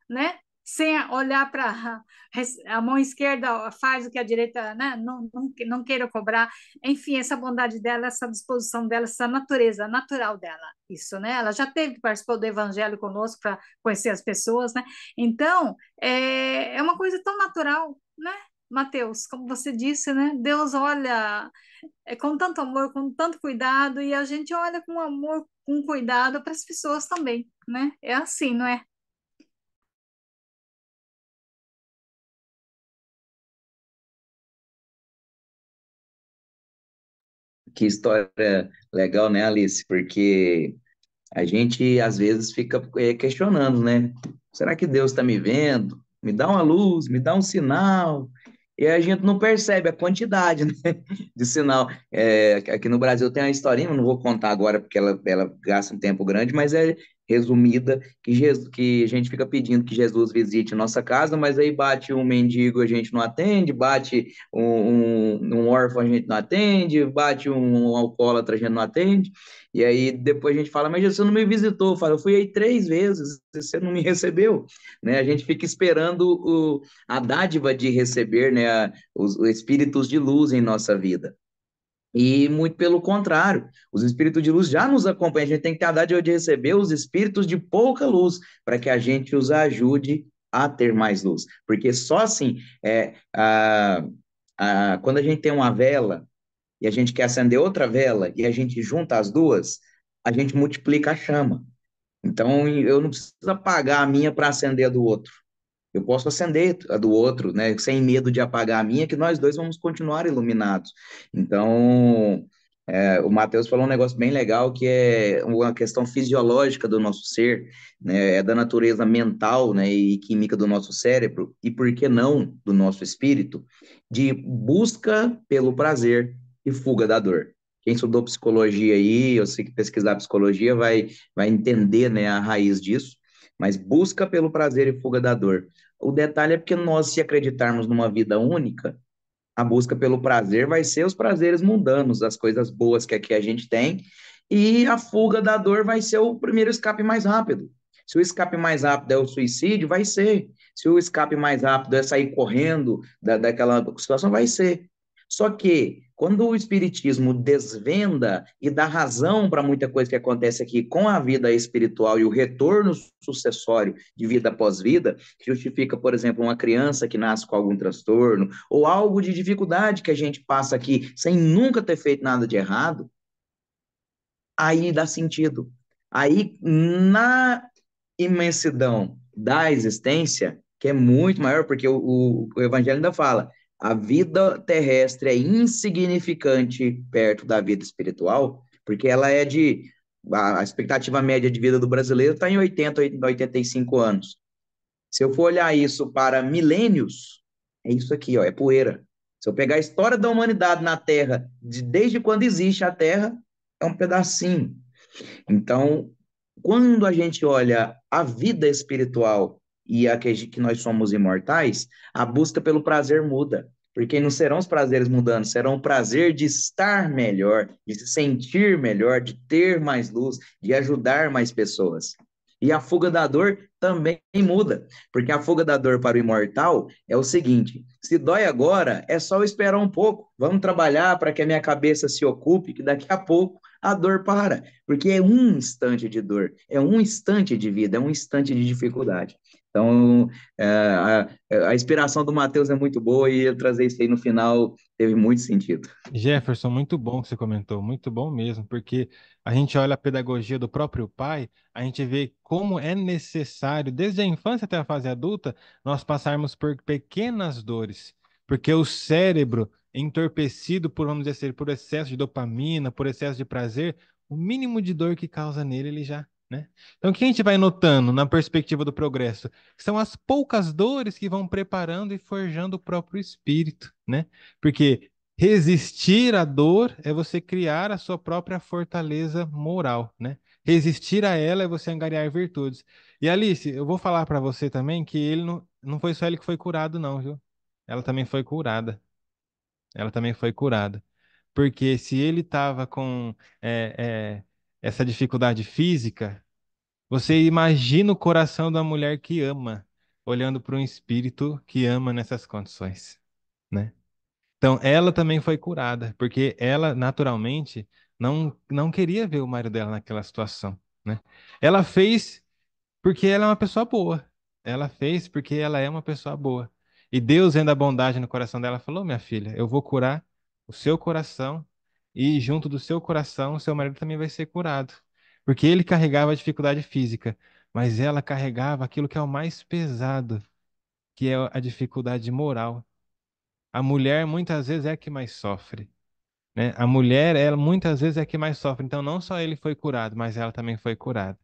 né, sem olhar para a mão esquerda faz o que a direita, né, não queira cobrar. Enfim, essa bondade dela, essa disposição dela, essa natureza natural dela, isso, né? Ela já teve que participar do evangelho conosco para conhecer as pessoas, né? Então, é uma coisa tão natural, né? Mateus, como você disse, né? Deus olha com tanto amor, com tanto cuidado, e a gente olha com amor, com cuidado para as pessoas também, né? É assim, não é? Que história legal, né, Alice? Porque a gente às vezes fica questionando, né? Será que Deus está me vendo? Me dá uma luz, me dá um sinal. E a gente não percebe a quantidade, né, de sinal. Aqui no Brasil tem uma historinha, eu não vou contar agora porque ela gasta um tempo grande, mas é resumida, que a gente fica pedindo que Jesus visite nossa casa, mas aí bate um mendigo, a gente não atende, bate um órfão, a gente não atende, bate um alcoólatra, a gente não atende. E aí depois a gente fala, mas Jesus, você não me visitou. Fala, eu fui aí 3 vezes, você não me recebeu, né? A gente fica esperando a dádiva de receber, né, os espíritos de luz em nossa vida. E muito pelo contrário, os espíritos de luz já nos acompanham. A gente tem que ter a dádiva de receber os espíritos de pouca luz, para que a gente os ajude a ter mais luz. Porque só assim, quando a gente tem uma vela e a gente quer acender outra vela e a gente junta as duas, a gente multiplica a chama. Então, eu não preciso apagar a minha para acender a do outro. Eu posso acender a do outro, né, sem medo de apagar a minha, que nós dois vamos continuar iluminados. Então, o Matheus falou um negócio bem legal, que é uma questão fisiológica do nosso ser, né, é da natureza mental, né, e química do nosso cérebro, e por que não do nosso espírito, de busca pelo prazer e fuga da dor. Quem estudou psicologia aí, eu sei que pesquisar psicologia vai entender, né, a raiz disso, mas busca pelo prazer e fuga da dor. O detalhe é porque nós, se acreditarmos numa vida única, a busca pelo prazer vai ser os prazeres mundanos, as coisas boas que aqui a gente tem, e a fuga da dor vai ser o primeiro escape mais rápido. Se o escape mais rápido é o suicídio, vai ser. Se o escape mais rápido é sair correndo daquela situação, vai ser. Só que, quando o Espiritismo desvenda e dá razão para muita coisa que acontece aqui com a vida espiritual e o retorno sucessório de vida após vida, que justifica, por exemplo, uma criança que nasce com algum transtorno, ou algo de dificuldade que a gente passa aqui sem nunca ter feito nada de errado, aí dá sentido. Aí, na imensidão da existência, que é muito maior, porque o Evangelho ainda fala, a vida terrestre é insignificante perto da vida espiritual, porque ela é de a expectativa média de vida do brasileiro está em 80, 85 anos. Se eu for olhar isso para milênios, é isso aqui, ó, é poeira. Se eu pegar a história da humanidade na Terra, desde quando existe a Terra, é um pedacinho. Então, quando a gente olha a vida espiritual e a que nós somos imortais, a busca pelo prazer muda. Porque não serão os prazeres mudando, serão o prazer de estar melhor, de se sentir melhor, de ter mais luz, de ajudar mais pessoas. E a fuga da dor também muda, porque a fuga da dor para o imortal é o seguinte: se dói agora, é só eu esperar um pouco. Vamos trabalhar para que a minha cabeça se ocupe, que daqui a pouco a dor para, porque é um instante de dor, é um instante de vida, é um instante de dificuldade. Então, a inspiração do Mateus é muito boa e ele trazer isso aí no final teve muito sentido. Jefferson, muito bom que você comentou, muito bom mesmo, porque a gente olha a pedagogia do próprio pai, a gente vê como é necessário, desde a infância até a fase adulta, nós passarmos por pequenas dores, porque o cérebro, entorpecido por, vamos dizer assim, por excesso de dopamina, por excesso de prazer, o mínimo de dor que causa nele, ele já, né? Então, o que a gente vai notando na perspectiva do progresso? São as poucas dores que vão preparando e forjando o próprio espírito, né? Porque resistir à dor é você criar a sua própria fortaleza moral, né? Resistir a ela é você angariar virtudes. E Alice, eu vou falar para você também que ele não foi só ele que foi curado, não, viu? Ela também foi curada. Ela também foi curada. Porque se ele estava com é, é, essa dificuldade física, você imagina o coração da mulher que ama, olhando para um espírito que ama nessas condições, né? Então, ela também foi curada, porque ela, naturalmente, não queria ver o marido dela naquela situação, né? Ela fez porque ela é uma pessoa boa. Ela fez porque ela é uma pessoa boa. E Deus, vendo a bondade no coração dela, falou: Minha filha, eu vou curar o seu coração, e junto do seu coração, o seu marido também vai ser curado. Porque ele carregava a dificuldade física, mas ela carregava aquilo que é o mais pesado, que é a dificuldade moral. A mulher muitas vezes é a que mais sofre, né? A mulher, ela muitas vezes é a que mais sofre. Então, não só ele foi curado, mas ela também foi curada.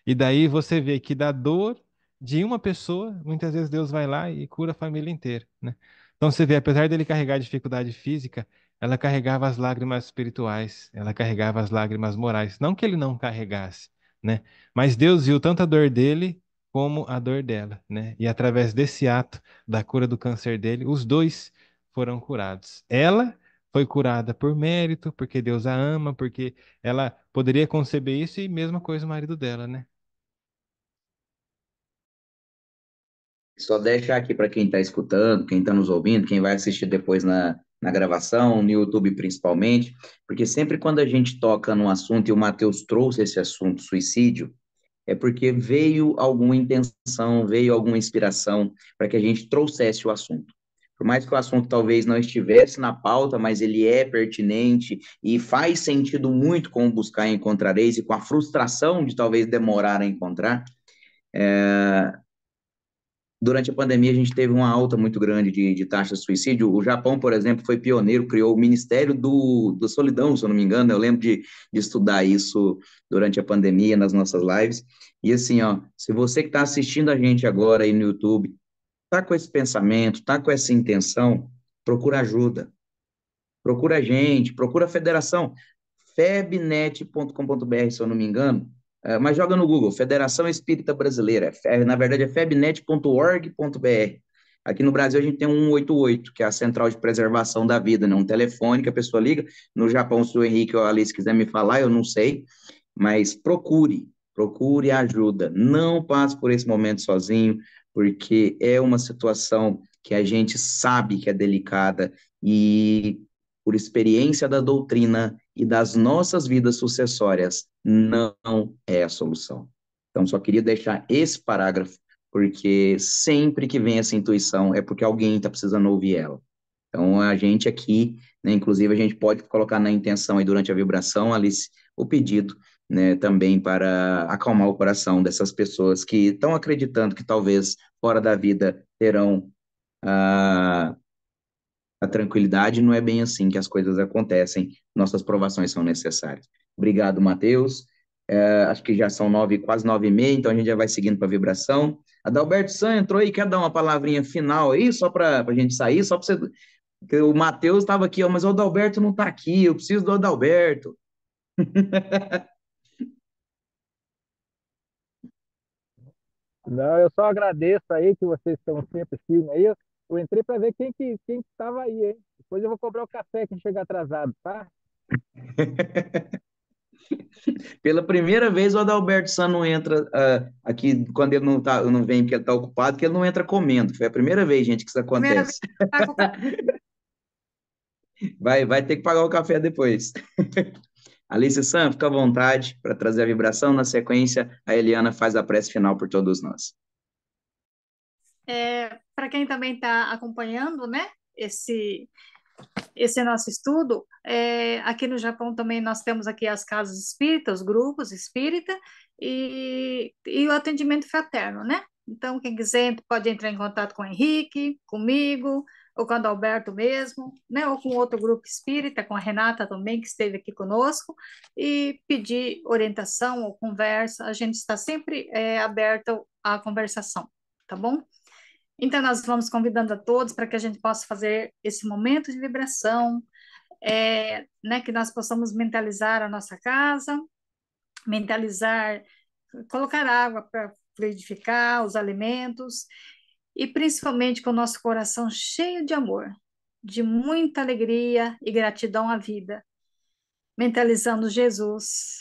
E daí você vê que da dor de uma pessoa, muitas vezes Deus vai lá e cura a família inteira, né? Então, você vê, apesar dele carregar a dificuldade física, ela carregava as lágrimas espirituais, ela carregava as lágrimas morais. Não que ele não carregasse, né? Mas Deus viu tanto a dor dele como a dor dela, né? E através desse ato da cura do câncer dele, os dois foram curados. Ela foi curada por mérito, porque Deus a ama, porque ela poderia conceber isso e mesma coisa o marido dela, né? Só deixar aqui para quem está escutando, quem está nos ouvindo, quem vai assistir depois na gravação, no YouTube principalmente, porque sempre quando a gente toca num assunto, e o Matheus trouxe esse assunto, suicídio, é porque veio alguma intenção, veio alguma inspiração para que a gente trouxesse o assunto. Por mais que o assunto talvez não estivesse na pauta, mas ele é pertinente e faz sentido muito com o Buscar e Encontrareis e com a frustração de talvez demorar a encontrar. Durante a pandemia, a gente teve uma alta muito grande de taxa de suicídio. O Japão, por exemplo, foi pioneiro, criou o Ministério do Solidão, se eu não me engano. Eu lembro de estudar isso durante a pandemia, nas nossas lives. E assim, ó, se você que está assistindo a gente agora aí no YouTube, tá com esse pensamento, tá com essa intenção, procura ajuda. Procura a gente, procura a federação, febnet.com.br, se eu não me engano, mas joga no Google, Federação Espírita Brasileira, na verdade é febnet.org.br. Aqui no Brasil a gente tem um 188, que é a Central de Preservação da Vida, né? Um telefone que a pessoa liga. No Japão, se o Henrique ou a Alice quiser me falar, eu não sei, mas procure ajuda. Não passe por esse momento sozinho, porque é uma situação que a gente sabe que é delicada e, por experiência da doutrina e das nossas vidas sucessórias, não é a solução. Então, só queria deixar esse parágrafo, porque sempre que vem essa intuição é porque alguém está precisando ouvir ela. Então, a gente aqui, né, inclusive, a gente pode colocar na intenção aí durante a vibração, Alice, o pedido, né, também para acalmar o coração dessas pessoas que estão acreditando que talvez fora da vida terão a tranquilidade. Não é bem assim que as coisas acontecem, nossas provações são necessárias. Obrigado, Matheus. Acho que já são 9, quase 9h30, então a gente já vai seguindo para a vibração. Adalberto San entrou aí, quer dar uma palavrinha final aí, só para a gente sair, só para você. Porque o Matheus estava aqui, ó, mas o Adalberto não está aqui, eu preciso do Adalberto. Não, eu só agradeço aí que vocês estão sempre firmes aí. Eu entrei para ver quem que estava aí, hein? Depois eu vou cobrar o café que chega atrasado, tá? Pela primeira vez, o Adalberto San não entra aqui, quando ele não vem porque ele está ocupado, que ele não entra comendo. Foi a primeira vez, gente, que isso Primeira vez acontece. que tá com Vai ter que pagar o café depois. Alice San, fica à vontade para trazer a vibração. Na sequência, a Eliana faz a prece final por todos nós. Para quem também está acompanhando, né, esse nosso estudo, aqui no Japão também nós temos aqui as casas espíritas, os grupos espírita e o atendimento fraterno, né? Então, quem quiser pode entrar em contato com o Henrique, comigo, ou com o Adalberto mesmo, né? Ou com outro grupo espírita, com a Renata também, que esteve aqui conosco, e pedir orientação ou conversa. A gente está sempre aberto à conversação, tá bom? Então, nós vamos convidando a todos para que a gente possa fazer esse momento de vibração, né, que nós possamos mentalizar a nossa casa, mentalizar, colocar água para fluidificar os alimentos e principalmente com o nosso coração cheio de amor, de muita alegria e gratidão à vida, mentalizando Jesus,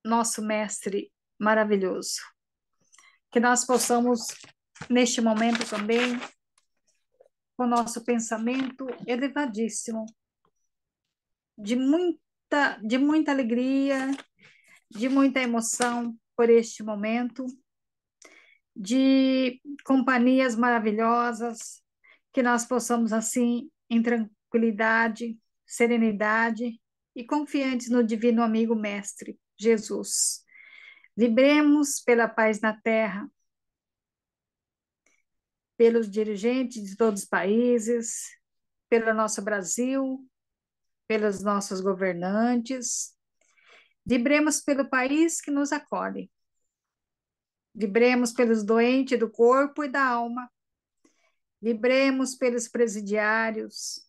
nosso mestre maravilhoso. Que nós possamos, neste momento também, com o nosso pensamento elevadíssimo, de muita alegria, de muita emoção por este momento, de companhias maravilhosas, que nós possamos, assim, em tranquilidade, serenidade e confiantes no Divino Amigo Mestre, Jesus. Vibremos pela paz na terra, pelos dirigentes de todos os países, pelo nosso Brasil, pelos nossos governantes. Vibremos pelo país que nos acolhe. Vibremos pelos doentes do corpo e da alma. Vibremos pelos presidiários.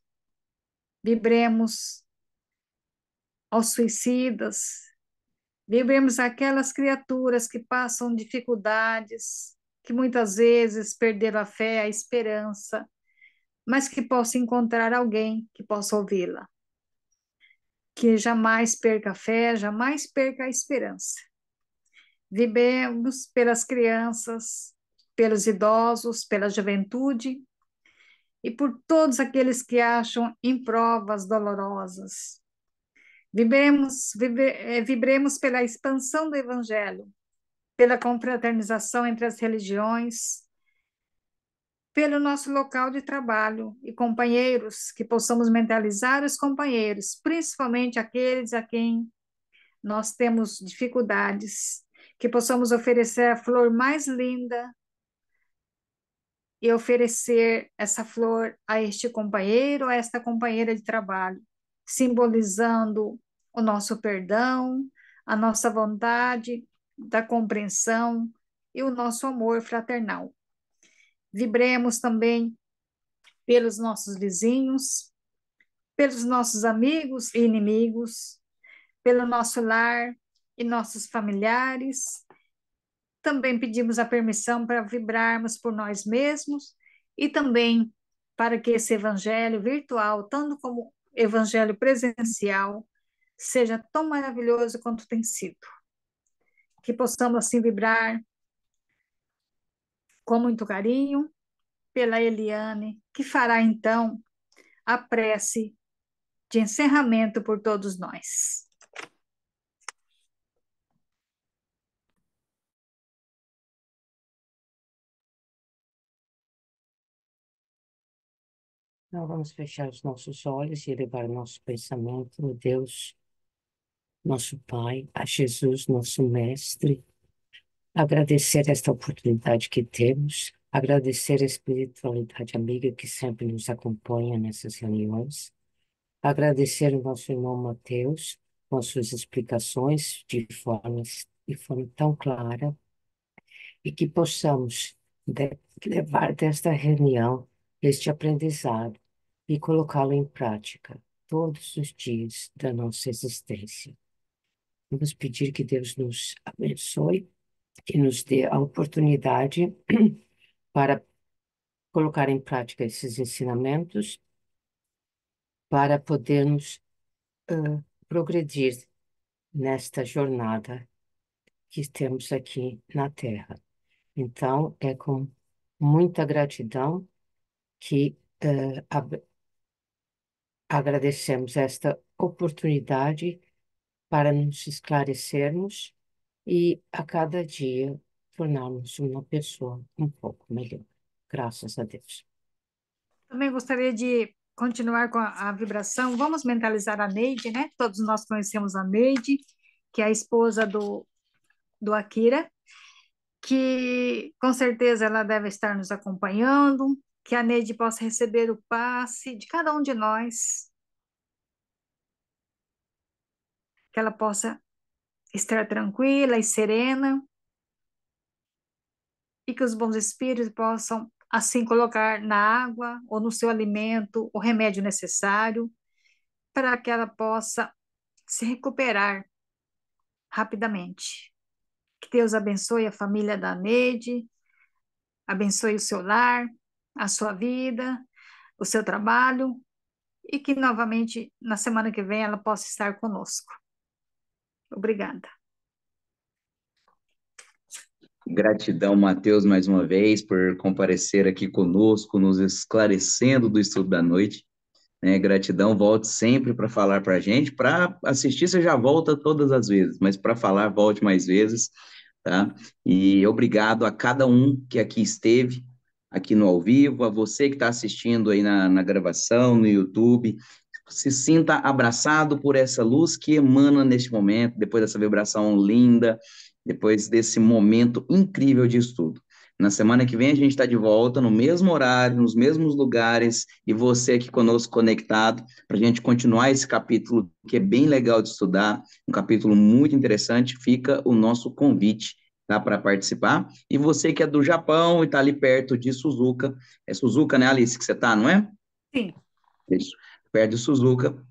Vibremos aos suicidas. Vibremos aquelas criaturas que passam dificuldades, que muitas vezes perderam a fé, a esperança, mas que possam encontrar alguém que possa ouvi-la. Que jamais perca a fé, jamais perca a esperança. Vibremos pelas crianças, pelos idosos, pela juventude e por todos aqueles que acham em provas dolorosas. Vibremos pela expansão do Evangelho, pela confraternização entre as religiões, pelo nosso local de trabalho e companheiros, que possamos mentalizar os companheiros, principalmente aqueles a quem nós temos dificuldades, que possamos oferecer a flor mais linda e oferecer essa flor a este companheiro, a esta companheira de trabalho, simbolizando o nosso perdão, a nossa vontade da compreensão e o nosso amor fraternal. Vibremos também pelos nossos vizinhos, pelos nossos amigos e inimigos, pelo nosso lar e nossos familiares. Também pedimos a permissão para vibrarmos por nós mesmos e também para que esse evangelho virtual, tanto como evangelho presencial, seja tão maravilhoso quanto tem sido. Que possamos assim vibrar com muito carinho pela Eliane, que fará então a prece de encerramento por todos nós. Então, vamos fechar os nossos olhos e elevar nosso pensamento a Deus, nosso Pai, a Jesus, nosso Mestre. Agradecer esta oportunidade que temos, agradecer a espiritualidade amiga que sempre nos acompanha nessas reuniões, agradecer ao nosso irmão Mateus com as suas explicações de forma tão clara e que possamos levar desta reunião este aprendizado e colocá-lo em prática todos os dias da nossa existência. Vamos pedir que Deus nos abençoe, que nos dê a oportunidade para colocar em prática esses ensinamentos, para podermos progredir nesta jornada que temos aqui na Terra. Então, é com muita gratidão que agradecemos esta oportunidade para nos esclarecermos e a cada dia tornarmos uma pessoa um pouco melhor. Graças a Deus. Também gostaria de continuar com a vibração. Vamos mentalizar a Neide, né? Todos nós conhecemos a Neide, que é a esposa do Akira, que com certeza ela deve estar nos acompanhando, que a Neide possa receber o passe de cada um de nós, que ela possa estar tranquila e serena, e que os bons espíritos possam assim colocar na água ou no seu alimento o remédio necessário para que ela possa se recuperar rapidamente. Que Deus abençoe a família da Neide, abençoe o seu lar, a sua vida, o seu trabalho, e que novamente na semana que vem ela possa estar conosco. Obrigada. Gratidão, Matheus, mais uma vez, por comparecer aqui conosco, nos esclarecendo do estudo da noite. Né? Gratidão, volte sempre para falar para a gente. Para assistir, você já volta todas as vezes, mas para falar, volte mais vezes, tá? E obrigado a cada um que aqui esteve, aqui no ao vivo, a você que está assistindo aí na gravação, no YouTube. Se sinta abraçado por essa luz que emana neste momento, depois dessa vibração linda, depois desse momento incrível de estudo. Na semana que vem a gente está de volta, no mesmo horário, nos mesmos lugares, e você aqui conosco conectado, para a gente continuar esse capítulo que é bem legal de estudar, um capítulo muito interessante, fica o nosso convite, tá, para participar. E você que é do Japão e está ali perto de Suzuka, é Suzuka, né, Alice, que você está, não é? Sim. Isso, perto de Suzuka,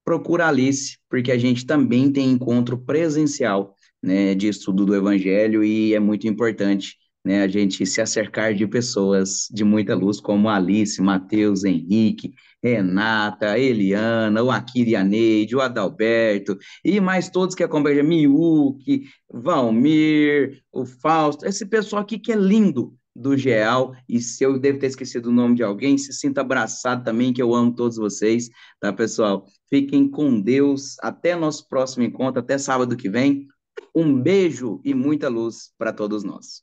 procura a Alice, porque a gente também tem encontro presencial, né, de estudo do Evangelho e é muito importante, né, a gente se acercar de pessoas de muita luz, como Alice, Matheus, Henrique, Renata, Eliana, o Akira e a Neide, o Adalberto, e mais todos que acompanham, Miuque, Valmir, o Fausto, esse pessoal aqui que é lindo, do GEAL, e se eu devo ter esquecido o nome de alguém, se sinta abraçado também, que eu amo todos vocês, tá, pessoal? Fiquem com Deus. Até nosso próximo encontro, até sábado que vem. Um beijo e muita luz para todos nós.